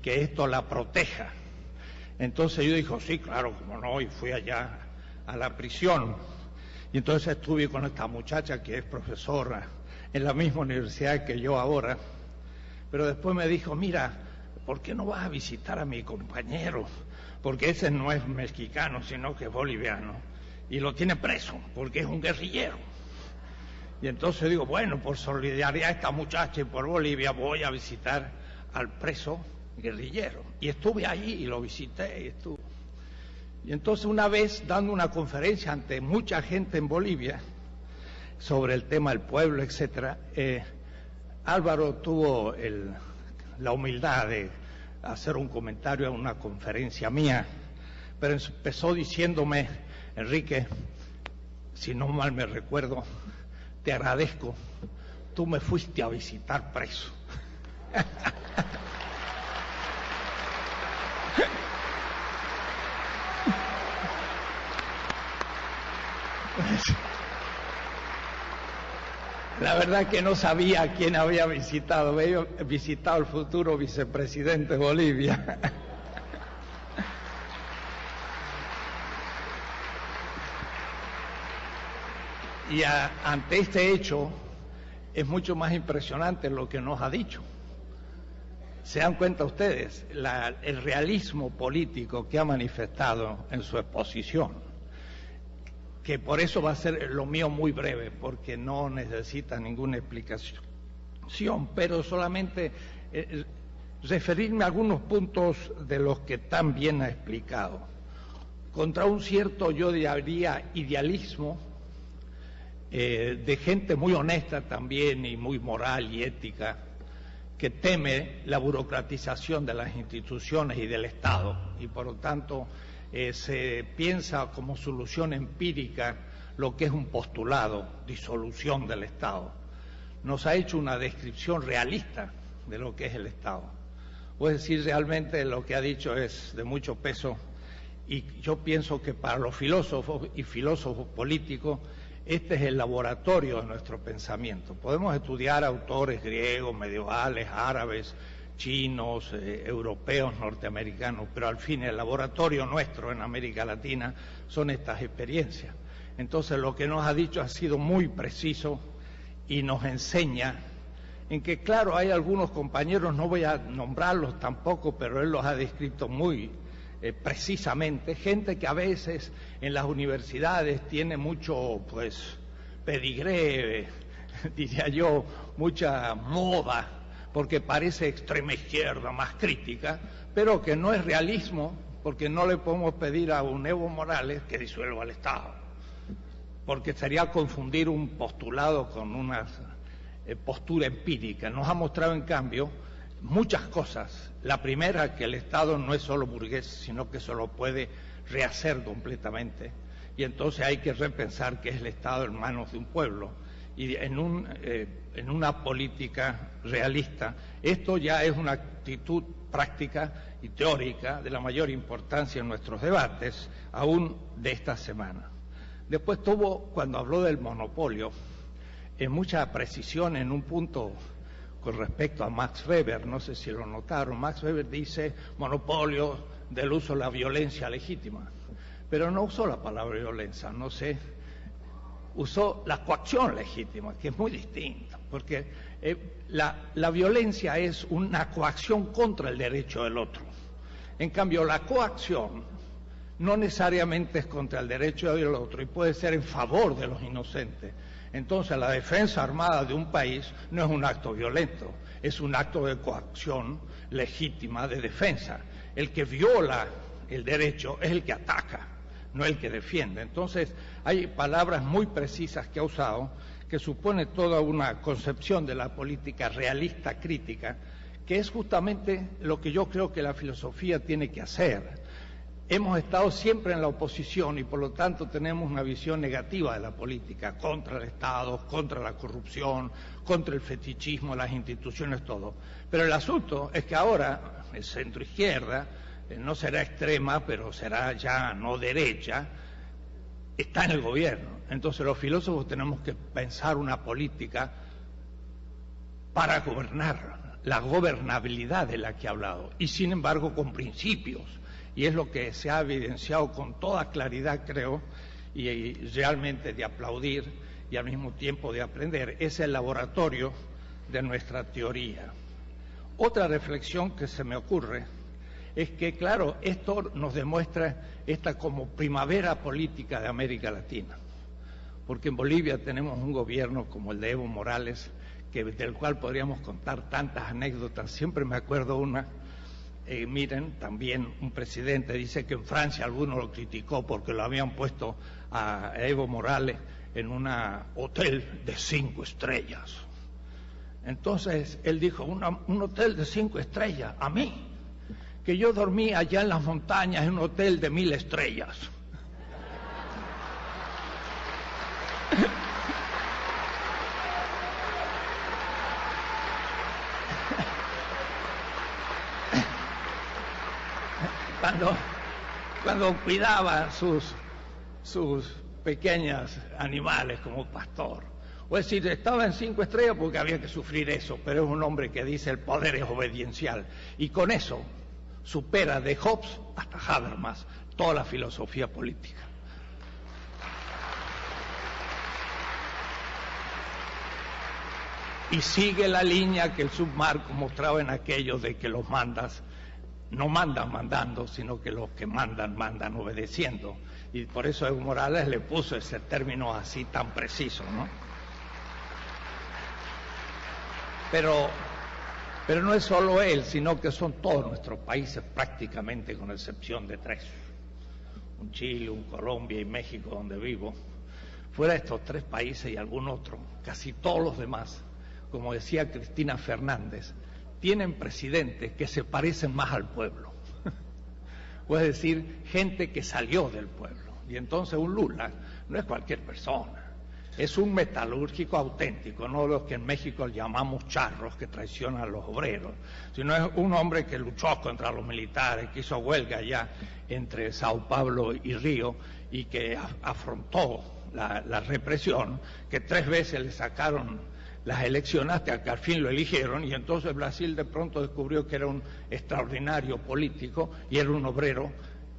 que esto la proteja. Entonces yo dije, sí, claro, como no, y fui allá a la prisión. Y entonces estuve con esta muchacha que es profesora en la misma universidad que yo ahora, pero después me dijo, mira, ¿por qué no vas a visitar a mi compañero? Porque ese no es mexicano, sino que es boliviano, y lo tiene preso, porque es un guerrillero. Y entonces digo, bueno, por solidaridad a esta muchacha y por Bolivia voy a visitar al preso guerrillero. Y estuve allí y lo visité y estuve. Y entonces una vez dando una conferencia ante mucha gente en Bolivia sobre el tema del pueblo, etcétera, Álvaro tuvo la humildad de hacer un comentario a una conferencia mía, pero empezó diciéndome, Enrique, si no mal me recuerdo, te agradezco, tú me fuiste a visitar preso. La verdad que no sabía a quién había visitado. Había visitado al futuro vicepresidente de Bolivia. Y ante este hecho es mucho más impresionante lo que nos ha dicho. ¿Se dan cuenta ustedes? El realismo político que ha manifestado en su exposición, que por eso va a ser lo mío muy breve, porque no necesita ninguna explicación, pero solamente referirme a algunos puntos de los que tan bien ha explicado. Contra un cierto, yo diría, idealismo de gente muy honesta también y muy moral y ética, que teme la burocratización de las instituciones y del Estado, y por lo tanto se piensa como solución empírica lo que es un postulado, disolución del Estado. Nos ha hecho una descripción realista de lo que es el Estado. Es decir, realmente lo que ha dicho es de mucho peso, y yo pienso que para los filósofos y filósofos políticos este es el laboratorio de nuestro pensamiento. Podemos estudiar autores griegos, medievales, árabes, chinos, europeos, norteamericanos, pero al fin el laboratorio nuestro en América Latina son estas experiencias. Entonces lo que nos ha dicho ha sido muy preciso y nos enseña en que, claro, hay algunos compañeros, no voy a nombrarlos tampoco, pero él los ha descrito muy precisamente, gente que a veces en las universidades tiene mucho, pues, pedigree, diría yo, mucha moda, porque parece extrema izquierda, más crítica, pero que no es realismo, porque no le podemos pedir a un Evo Morales que disuelva el Estado, porque sería confundir un postulado con una postura empírica. Nos ha mostrado, en cambio, muchas cosas. La primera, que el Estado no es solo burgués, sino que se lo puede rehacer completamente, y entonces hay que repensar qué es el Estado en manos de un pueblo, y en una política realista. Esto ya es una actitud práctica y teórica de la mayor importancia en nuestros debates, aún de esta semana. Después tuvo, cuando habló del monopolio, en mucha precisión en un punto con respecto a Max Weber, no sé si lo notaron. Max Weber dice monopolio del uso de la violencia legítima, pero no usó la palabra violencia, no sé, usó la coacción legítima, que es muy distinta, porque la violencia es una coacción contra el derecho del otro. En cambio, la coacción no necesariamente es contra el derecho del otro y puede ser en favor de los inocentes. Entonces, la defensa armada de un país no es un acto violento, es un acto de coacción legítima de defensa. El que viola el derecho es el que ataca, no el que defiende. Entonces, hay palabras muy precisas que ha usado que supone toda una concepción de la política realista crítica, que es justamente lo que yo creo que la filosofía tiene que hacer. Hemos estado siempre en la oposición y por lo tanto tenemos una visión negativa de la política, contra el Estado, contra la corrupción, contra el fetichismo, las instituciones, todo. Pero el asunto es que ahora el centro-izquierda, no será extrema, pero será ya no derecha, está en el gobierno. Entonces los filósofos tenemos que pensar una política para gobernar, la gobernabilidad de la que he hablado, y sin embargo con principios. Y es lo que se ha evidenciado con toda claridad, creo, y realmente de aplaudir y al mismo tiempo de aprender. Es el laboratorio de nuestra teoría. Otra reflexión que se me ocurre es que, claro, esto nos demuestra esta como primavera política de América Latina, porque en Bolivia tenemos un gobierno como el de Evo Morales, del cual podríamos contar tantas anécdotas. Siempre me acuerdo una. Miren, también un presidente dice que en Francia alguno lo criticó porque lo habían puesto a Evo Morales en un hotel de 5 estrellas. Entonces él dijo, un hotel de 5 estrellas, a mí, que yo dormí allá en las montañas en un hotel de 1000 estrellas. Cuando cuidaba sus pequeños animales como pastor. O es decir, estaba en 5 estrellas porque había que sufrir eso, pero es un hombre que dice el poder es obediencial. Y con eso supera de Hobbes hasta Habermas toda la filosofía política. Y sigue la línea que el Submarco mostraba en aquello de que los mandas no mandan mandando, sino que los que mandan, mandan obedeciendo. Y por eso Evo Morales le puso ese término así tan preciso, ¿no? Pero no es solo él, sino que son todos nuestros países prácticamente, con excepción de 3. Un Chile, un Colombia y México, donde vivo. Fuera de estos 3 países y algún otro, casi todos los demás, como decía Cristina Fernández, tienen presidentes que se parecen más al pueblo. O es decir, gente que salió del pueblo. Y entonces un Lula no es cualquier persona, es un metalúrgico auténtico, no los que en México llamamos charros que traicionan a los obreros, sino es un hombre que luchó contra los militares, que hizo huelga allá entre Sao Paulo y Río y que afrontó la represión, que 3 veces le sacaron las elecciones hasta que al fin lo eligieron, y entonces Brasil de pronto descubrió que era un extraordinario político y era un obrero,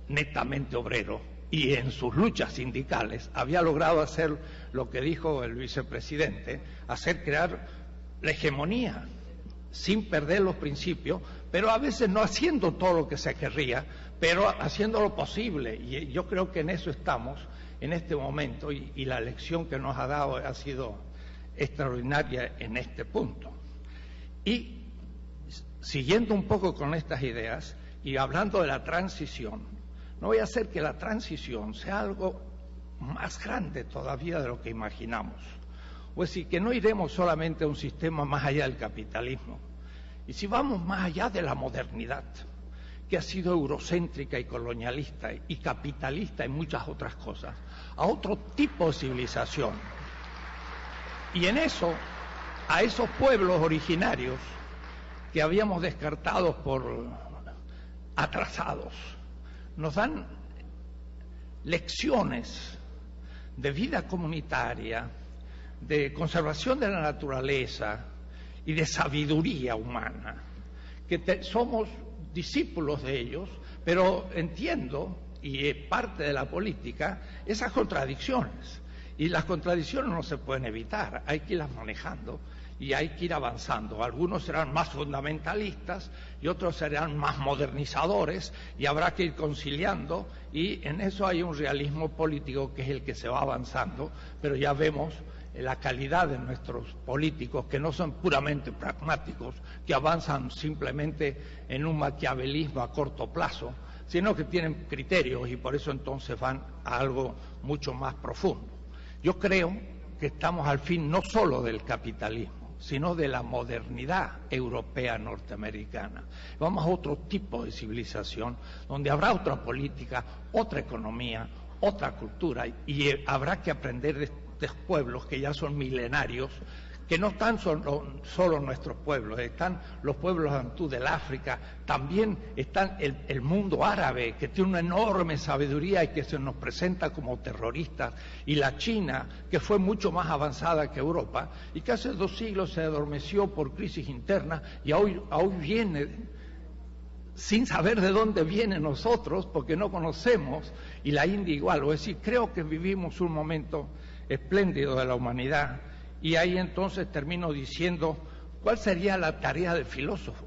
netamente obrero, y en sus luchas sindicales había logrado hacer lo que dijo el vicepresidente, crear la hegemonía sin perder los principios, pero a veces no haciendo todo lo que se querría, pero haciendo lo posible. Y yo creo que en eso estamos en este momento, y la lección que nos ha dado ha sido extraordinaria en este punto. Y siguiendo un poco con estas ideas y hablando de la transición, no voy a hacer que la transición sea algo más grande todavía de lo que imaginamos. O es decir, que no iremos solamente a un sistema más allá del capitalismo, y si vamos más allá de la modernidad, que ha sido eurocéntrica y colonialista y capitalista en muchas otras cosas, a otro tipo de civilización, Y en eso, a esos pueblos originarios que habíamos descartado por atrasados, nos dan lecciones de vida comunitaria, de conservación de la naturaleza y de sabiduría humana, que somos discípulos de ellos, pero entiendo, y es parte de la política, esas contradicciones. Y las contradicciones no se pueden evitar, hay que irlas manejando y hay que ir avanzando. Algunos serán más fundamentalistas y otros serán más modernizadores, y habrá que ir conciliando, y en eso hay un realismo político que es el que se va avanzando, pero ya vemos la calidad de nuestros políticos, que no son puramente pragmáticos, que avanzan simplemente en un maquiavelismo a corto plazo, sino que tienen criterios, y por eso entonces van a algo mucho más profundo. Yo creo que estamos al fin no solo del capitalismo, sino de la modernidad europea norteamericana. Vamos a otro tipo de civilización, donde habrá otra política, otra economía, otra cultura, y habrá que aprender de estos pueblos que ya son milenarios, que no están solo nuestros pueblos, están los pueblos bantú del África, también está el mundo árabe, que tiene una enorme sabiduría y que se nos presenta como terroristas, y la China, que fue mucho más avanzada que Europa, y que hace 2 siglos se adormeció por crisis interna, y hoy viene sin saber de dónde viene nosotros, porque no conocemos, y la India igual. Es decir, creo que vivimos un momento espléndido de la humanidad. Y ahí entonces termino diciendo, ¿cuál sería la tarea del filósofo?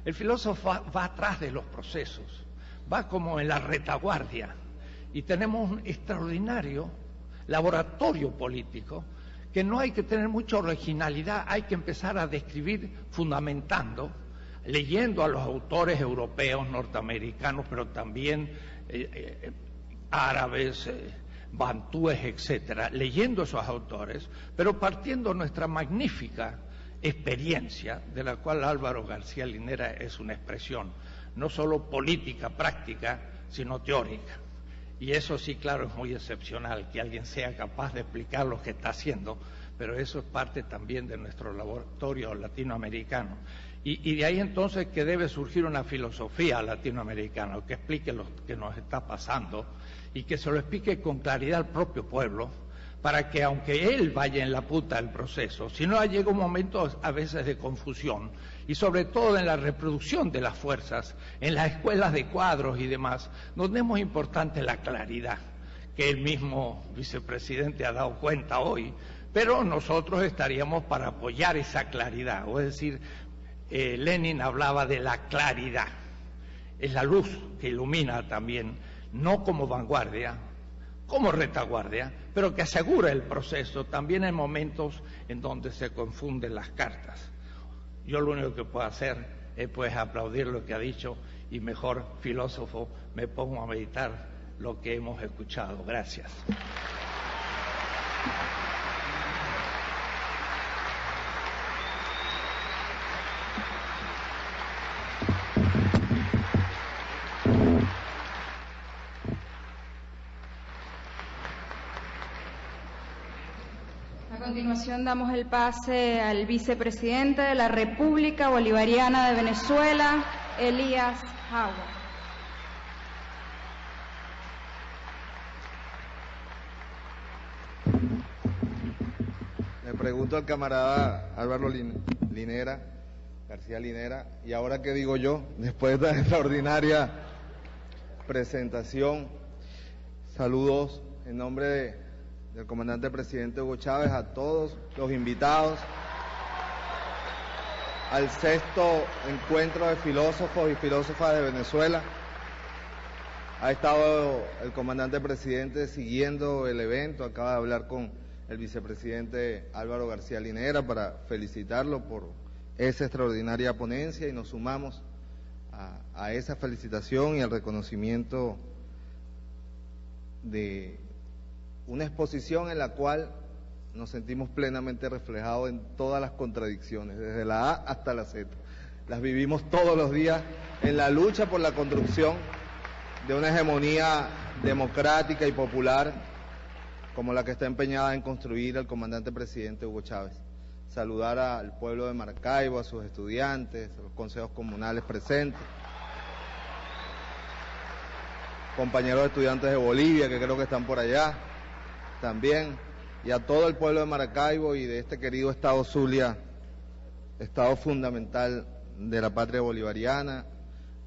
El filósofo va atrás de los procesos, va como en la retaguardia, y tenemos un extraordinario laboratorio político, que no hay que tener mucha originalidad, hay que empezar a describir fundamentando, leyendo a los autores europeos, norteamericanos, pero también árabes, bantúes, etcétera, leyendo esos autores, pero partiendo nuestra magnífica experiencia, de la cual Álvaro García Linera es una expresión, no solo política, práctica, sino teórica. Y eso sí, claro, es muy excepcional, que alguien sea capaz de explicar lo que está haciendo, pero eso es parte también de nuestro laboratorio latinoamericano. Y de ahí entonces que debe surgir una filosofía latinoamericana que explique lo que nos está pasando, y que se lo explique con claridad al propio pueblo, para que aunque él vaya en la punta del proceso, si no llega un momento a veces de confusión, y sobre todo en la reproducción de las fuerzas, en las escuelas de cuadros y demás, donde es muy importante la claridad, que el mismo vicepresidente ha dado cuenta hoy, pero nosotros estaríamos para apoyar esa claridad. Es decir, Lenin hablaba de la claridad, es la luz que ilumina también, no como vanguardia, como retaguardia, pero que asegura el proceso también en momentos en donde se confunden las cartas. Yo lo único que puedo hacer es pues aplaudir lo que ha dicho, y mejor filósofo me pongo a meditar lo que hemos escuchado. Gracias. A continuación damos el pase al vicepresidente de la República Bolivariana de Venezuela, Elías Howard. Le pregunto al camarada Álvaro Linera, García Linera, y ahora qué digo yo, después de esta extraordinaria presentación. Saludos en nombre del comandante presidente Hugo Chávez a todos los invitados al 6º encuentro de filósofos y filósofas de Venezuela. Ha estado el comandante presidente siguiendo el evento, acaba de hablar con el vicepresidente Álvaro García Linera para felicitarlo por esa extraordinaria ponencia, y nos sumamos a esa felicitación y al reconocimiento de una exposición en la cual nos sentimos plenamente reflejados en todas las contradicciones, desde la A hasta la Z. Las vivimos todos los días en la lucha por la construcción de una hegemonía democrática y popular como la que está empeñada en construir el comandante presidente Hugo Chávez. Saludar al pueblo de Maracaibo, a sus estudiantes, a los consejos comunales presentes, compañeros estudiantes de Bolivia que creo que están por allá también, y a todo el pueblo de Maracaibo y de este querido estado Zulia, estado fundamental de la patria bolivariana,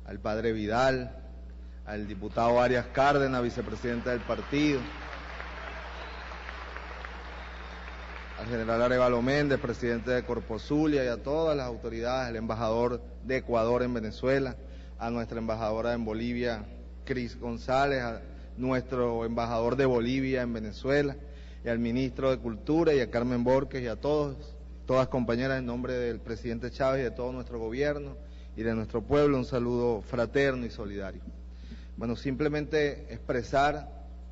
al padre Vidal, al diputado Arias Cárdenas, vicepresidente del partido, al general Arevalo Méndez, presidente de Corpo Zulia, y a todas las autoridades, al embajador de Ecuador en Venezuela, a nuestra embajadora en Bolivia, Cris González, a nuestro embajador de Bolivia en Venezuela, y al ministro de Cultura, y a Carmen Borges, y a todas compañeras, en nombre del presidente Chávez y de todo nuestro gobierno y de nuestro pueblo, un saludo fraterno y solidario. Bueno, simplemente expresar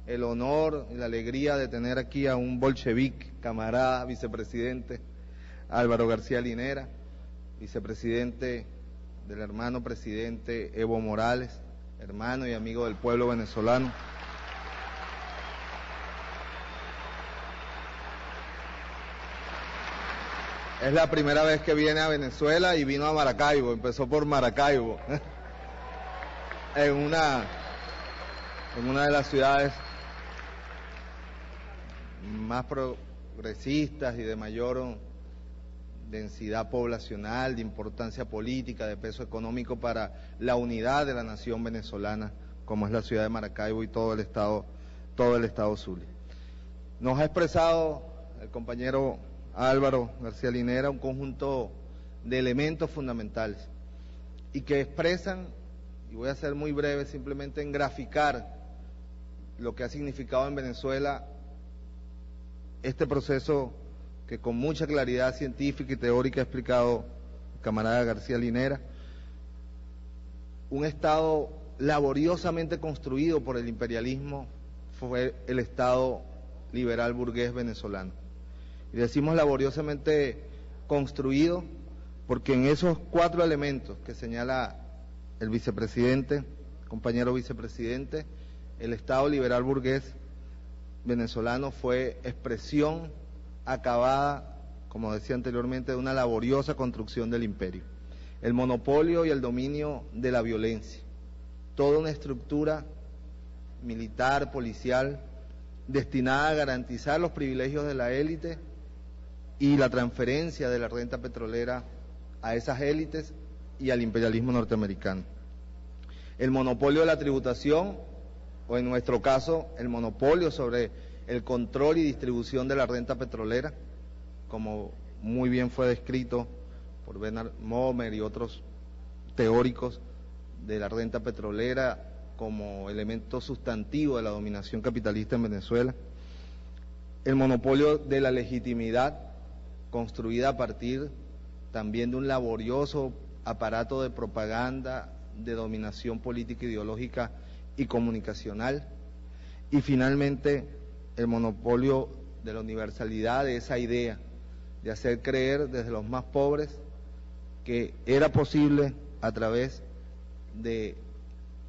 el honor y la alegría de tener aquí a un bolchevique, camarada, vicepresidente Álvaro García Linera, vicepresidente del hermano presidente Evo Morales, hermano y amigo del pueblo venezolano. Es la primera vez que viene a Venezuela y vino a Maracaibo, empezó por Maracaibo, en una de las ciudades más progresistas y de mayor densidad poblacional, de importancia política, de peso económico para la unidad de la nación venezolana, como es la ciudad de Maracaibo y todo el estado Zulia. Nos ha expresado el compañero Álvaro García Linera un conjunto de elementos fundamentales y que expresan, y voy a ser muy breve, simplemente en graficar lo que ha significado en Venezuela este proceso que con mucha claridad científica y teórica ha explicado el camarada García Linera, un Estado laboriosamente construido por el imperialismo fue el Estado liberal burgués venezolano. Y decimos laboriosamente construido porque en esos 4 elementos que señala el vicepresidente, compañero vicepresidente, el Estado liberal burgués venezolano fue expresión acabada, como decía anteriormente, de una laboriosa construcción del imperio. El monopolio y el dominio de la violencia, toda una estructura militar, policial, destinada a garantizar los privilegios de la élite y la transferencia de la renta petrolera a esas élites y al imperialismo norteamericano. El monopolio de la tributación, o en nuestro caso, el monopolio sobre el control y distribución de la renta petrolera, como muy bien fue descrito por Bernard Momer y otros teóricos de la renta petrolera como elemento sustantivo de la dominación capitalista en Venezuela. El monopolio de la legitimidad, construida a partir también de un laborioso aparato de propaganda, de dominación política, ideológica y comunicacional. Y finalmente, el monopolio de la universalidad de esa idea de hacer creer desde los más pobres que era posible a través de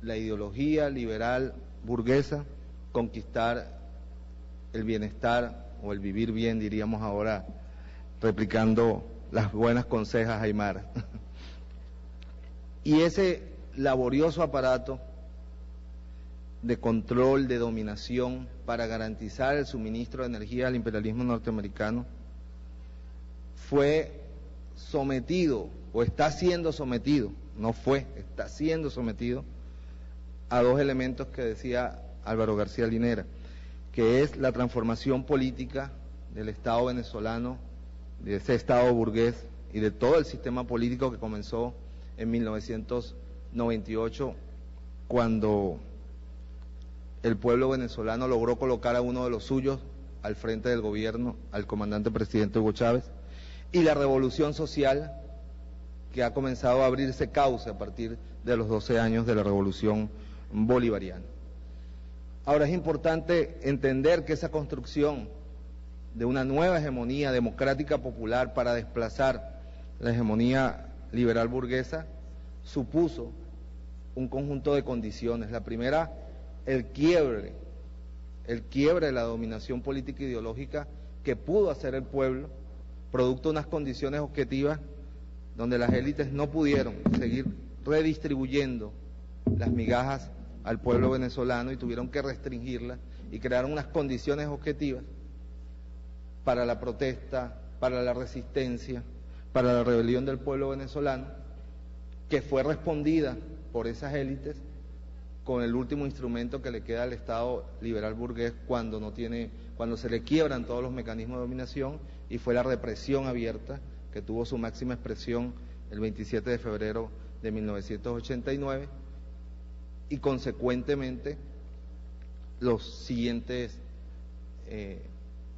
la ideología liberal burguesa conquistar el bienestar o el vivir bien, diríamos ahora, replicando las buenas consejas Aymara. Y ese laborioso aparato de control, de dominación, para garantizar el suministro de energía al imperialismo norteamericano, fue sometido, o está siendo sometido, está siendo sometido a 2 elementos que decía Álvaro García Linera, que es la transformación política del Estado venezolano, de ese Estado burgués y de todo el sistema político que comenzó en 1998, cuando el pueblo venezolano logró colocar a uno de los suyos al frente del gobierno, al comandante presidente Hugo Chávez, y la revolución social que ha comenzado a abrirse cauce a partir de los 12 años de la revolución bolivariana. Ahora, es importante entender que esa construcción de una nueva hegemonía democrática popular para desplazar la hegemonía liberal burguesa supuso un conjunto de condiciones. La primera, el quiebre el quiebre de la dominación política e ideológica que pudo hacer el pueblo, producto de unas condiciones objetivas donde las élites no pudieron seguir redistribuyendo las migajas al pueblo venezolano y tuvieron que restringirlas y crearon unas condiciones objetivas para la protesta, para la resistencia, para la rebelión del pueblo venezolano, que fue respondida por esas élites con el último instrumento que le queda al Estado liberal burgués cuando se le quiebran todos los mecanismos de dominación, y fue la represión abierta que tuvo su máxima expresión el 27 de febrero de 1989 y consecuentemente los siguientes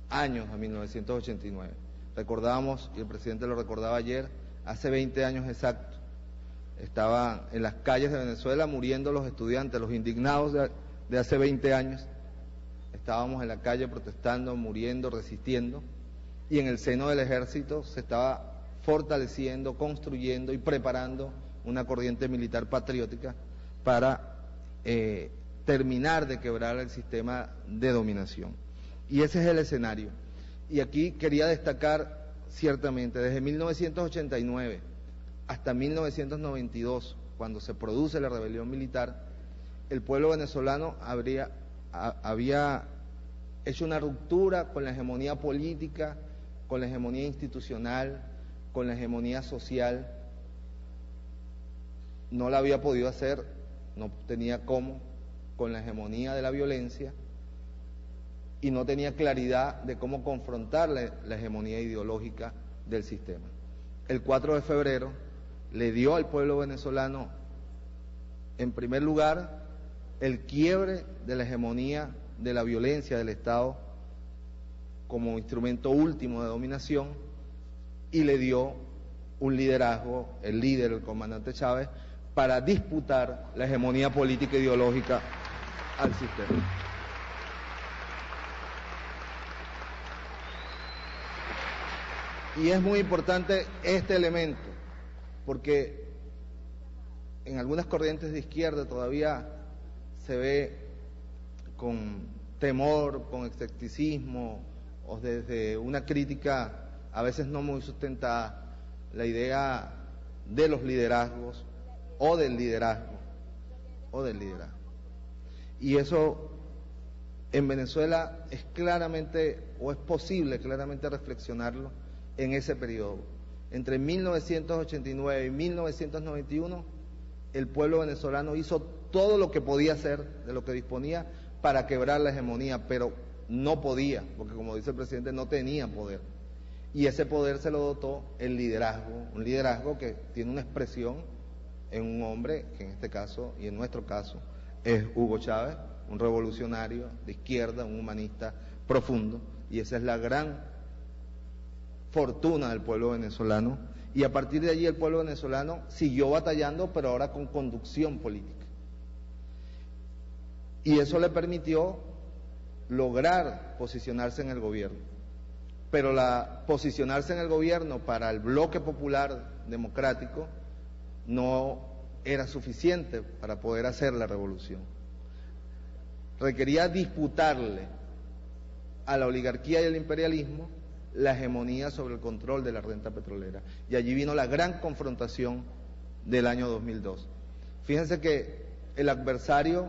años a 1989. Recordábamos, y el presidente lo recordaba ayer, hace 20 años exactos, estaban en las calles de Venezuela muriendo los estudiantes, los indignados de hace 20 años. Estábamos en la calle protestando, muriendo, resistiendo, y en el seno del ejército se estaba fortaleciendo, construyendo y preparando una corriente militar patriótica para terminar de quebrar el sistema de dominación. Y ese es el escenario. Y aquí quería destacar ciertamente, desde 1989 hasta 1992, cuando se produce la rebelión militar, el pueblo venezolano había hecho una ruptura con la hegemonía política, con la hegemonía institucional, con la hegemonía social. No la había podido hacer, no tenía cómo, con la hegemonía de la violencia, y no tenía claridad de cómo confrontar la hegemonía ideológica del sistema. El 4 de febrero le dio al pueblo venezolano, en primer lugar, el quiebre de la hegemonía de la violencia del Estado como instrumento último de dominación, y le dio un liderazgo, el líder, el comandante Chávez, para disputar la hegemonía política e ideológica al sistema. Y es muy importante este elemento, porque en algunas corrientes de izquierda todavía se ve con temor, con escepticismo, o desde una crítica a veces no muy sustentada, la idea de los liderazgos o del liderazgo. Y eso en Venezuela es claramente, o es posible claramente reflexionarlo en ese periodo. Entre 1989 y 1991, el pueblo venezolano hizo todo lo que podía hacer, de lo que disponía, para quebrar la hegemonía, pero no podía, porque como dice el presidente, no tenía poder. Y ese poder se lo dotó el liderazgo, un liderazgo que tiene una expresión en un hombre, que en este caso, y en nuestro caso, es Hugo Chávez, un revolucionario de izquierda, un humanista profundo, y esa es la gran fortuna del pueblo venezolano, y a partir de allí el pueblo venezolano siguió batallando, pero ahora con conducción política. Y eso le permitió lograr posicionarse en el gobierno. Pero posicionarse en el gobierno para el bloque popular democrático no era suficiente para poder hacer la revolución. Requería disputarle a la oligarquía y al imperialismo la hegemonía sobre el control de la renta petrolera. Y allí vino la gran confrontación del año 2002. Fíjense que el adversario,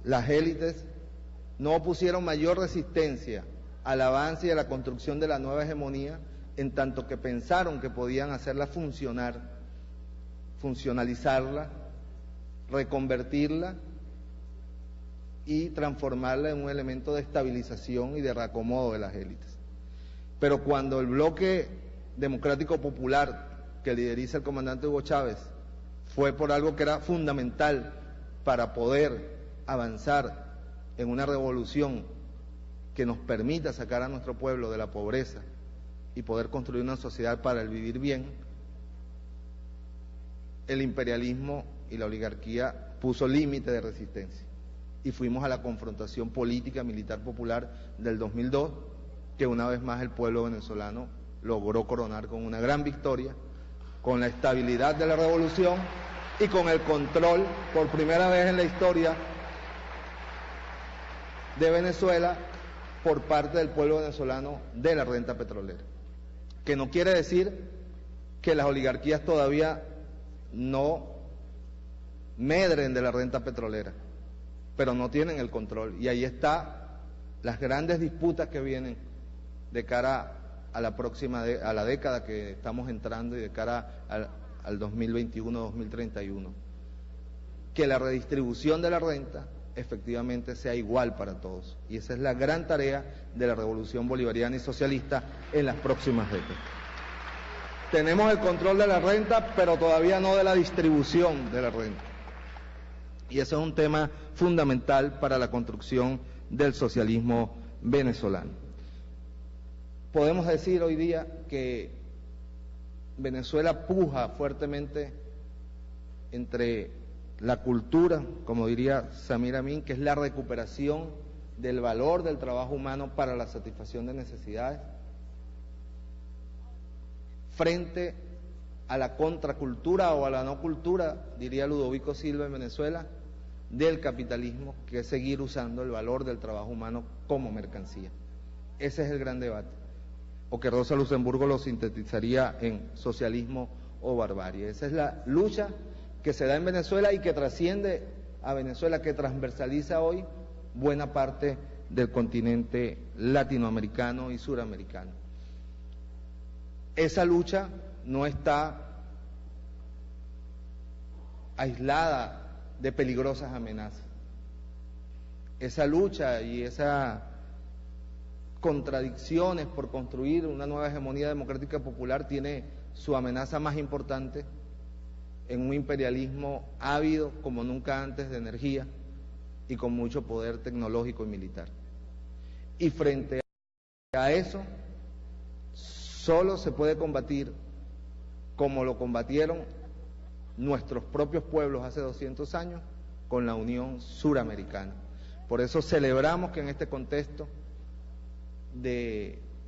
las élites, no opusieron mayor resistencia al avance y a la construcción de la nueva hegemonía, en tanto que pensaron que podían hacerla funcionar, funcionalizarla, reconvertirla y transformarla en un elemento de estabilización y de reacomodo de las élites. Pero cuando el bloque democrático popular que lideriza el comandante Hugo Chávez fue por algo que era fundamental para poder avanzar en una revolución que nos permita sacar a nuestro pueblo de la pobreza y poder construir una sociedad para el vivir bien, el imperialismo y la oligarquía puso límite de resistencia y fuimos a la confrontación política militar popular del 2002, que una vez más el pueblo venezolano logró coronar con una gran victoria, con la estabilidad de la revolución y con el control, por primera vez en la historia, de Venezuela por parte del pueblo venezolano de la renta petrolera. Que no quiere decir que las oligarquías todavía no medren de la renta petrolera, pero no tienen el control. Y ahí están las grandes disputas que vienen de cara a la década que estamos entrando y de cara al 2021-2031. Que la redistribución de la renta efectivamente sea igual para todos. Y esa es la gran tarea de la revolución bolivariana y socialista en las próximas décadas. Tenemos el control de la renta, pero todavía no de la distribución de la renta. Y eso es un tema fundamental para la construcción del socialismo venezolano. Podemos decir hoy día que Venezuela puja fuertemente entre la cultura, como diría Samir Amin, que es la recuperación del valor del trabajo humano para la satisfacción de necesidades, frente a la contracultura o a la no cultura, diría Ludovico Silva en Venezuela, del capitalismo, que es seguir usando el valor del trabajo humano como mercancía. Ese es el gran debate, o que Rosa Luxemburgo lo sintetizaría en socialismo o barbarie. Esa es la lucha que se da en Venezuela y que trasciende a Venezuela, que transversaliza hoy buena parte del continente latinoamericano y suramericano. Esa lucha no está aislada de peligrosas amenazas. Esa lucha y esas contradicciones por construir una nueva hegemonía democrática popular tiene su amenaza más importante en un imperialismo ávido como nunca antes de energía y con mucho poder tecnológico y militar. Y frente a eso, solo se puede combatir como lo combatieron nuestros propios pueblos hace 200 años, con la Unión Suramericana. Por eso celebramos que en este contexto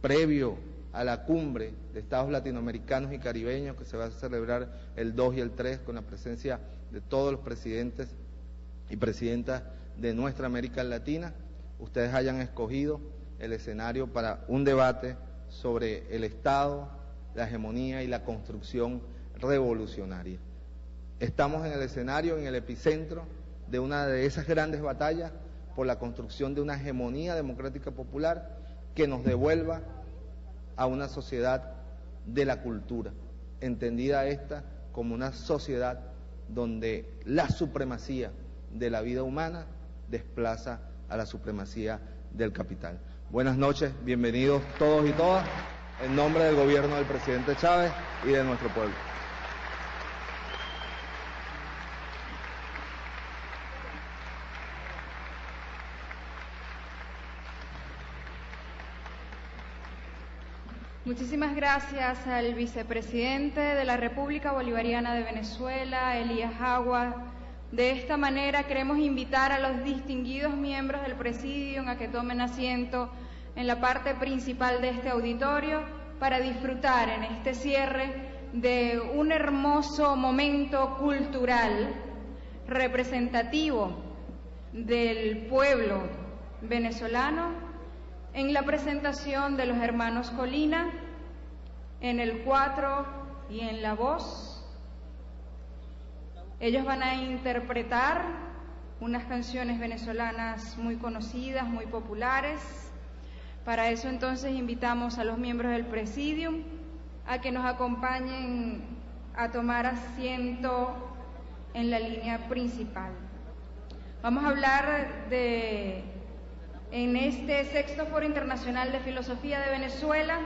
previo a la cumbre de estados latinoamericanos y caribeños, que se va a celebrar el 2 y el 3, con la presencia de todos los presidentes y presidentas de nuestra América Latina, ustedes hayan escogido el escenario para un debate sobre el Estado, la hegemonía y la construcción revolucionaria. Estamos en el escenario, en el epicentro de una de esas grandes batallas por la construcción de una hegemonía democrática popular que nos devuelva a una sociedad de la cultura, entendida esta como una sociedad donde la supremacía de la vida humana desplaza a la supremacía del capital. Buenas noches, bienvenidos todos y todas, en nombre del gobierno del presidente Chávez y de nuestro pueblo. Muchísimas gracias al vicepresidente de la República Bolivariana de Venezuela, Elías Aguas. De esta manera queremos invitar a los distinguidos miembros del Presidium a que tomen asiento en la parte principal de este auditorio para disfrutar en este cierre de un hermoso momento cultural representativo del pueblo venezolano, en la presentación de los hermanos Colina, en el cuatro y en la voz. Ellos van a interpretar unas canciones venezolanas muy conocidas, muy populares. Para eso entonces invitamos a los miembros del Presidium a que nos acompañen a tomar asiento en la línea principal. Vamos a hablar en este 6º Foro Internacional de Filosofía de Venezuela,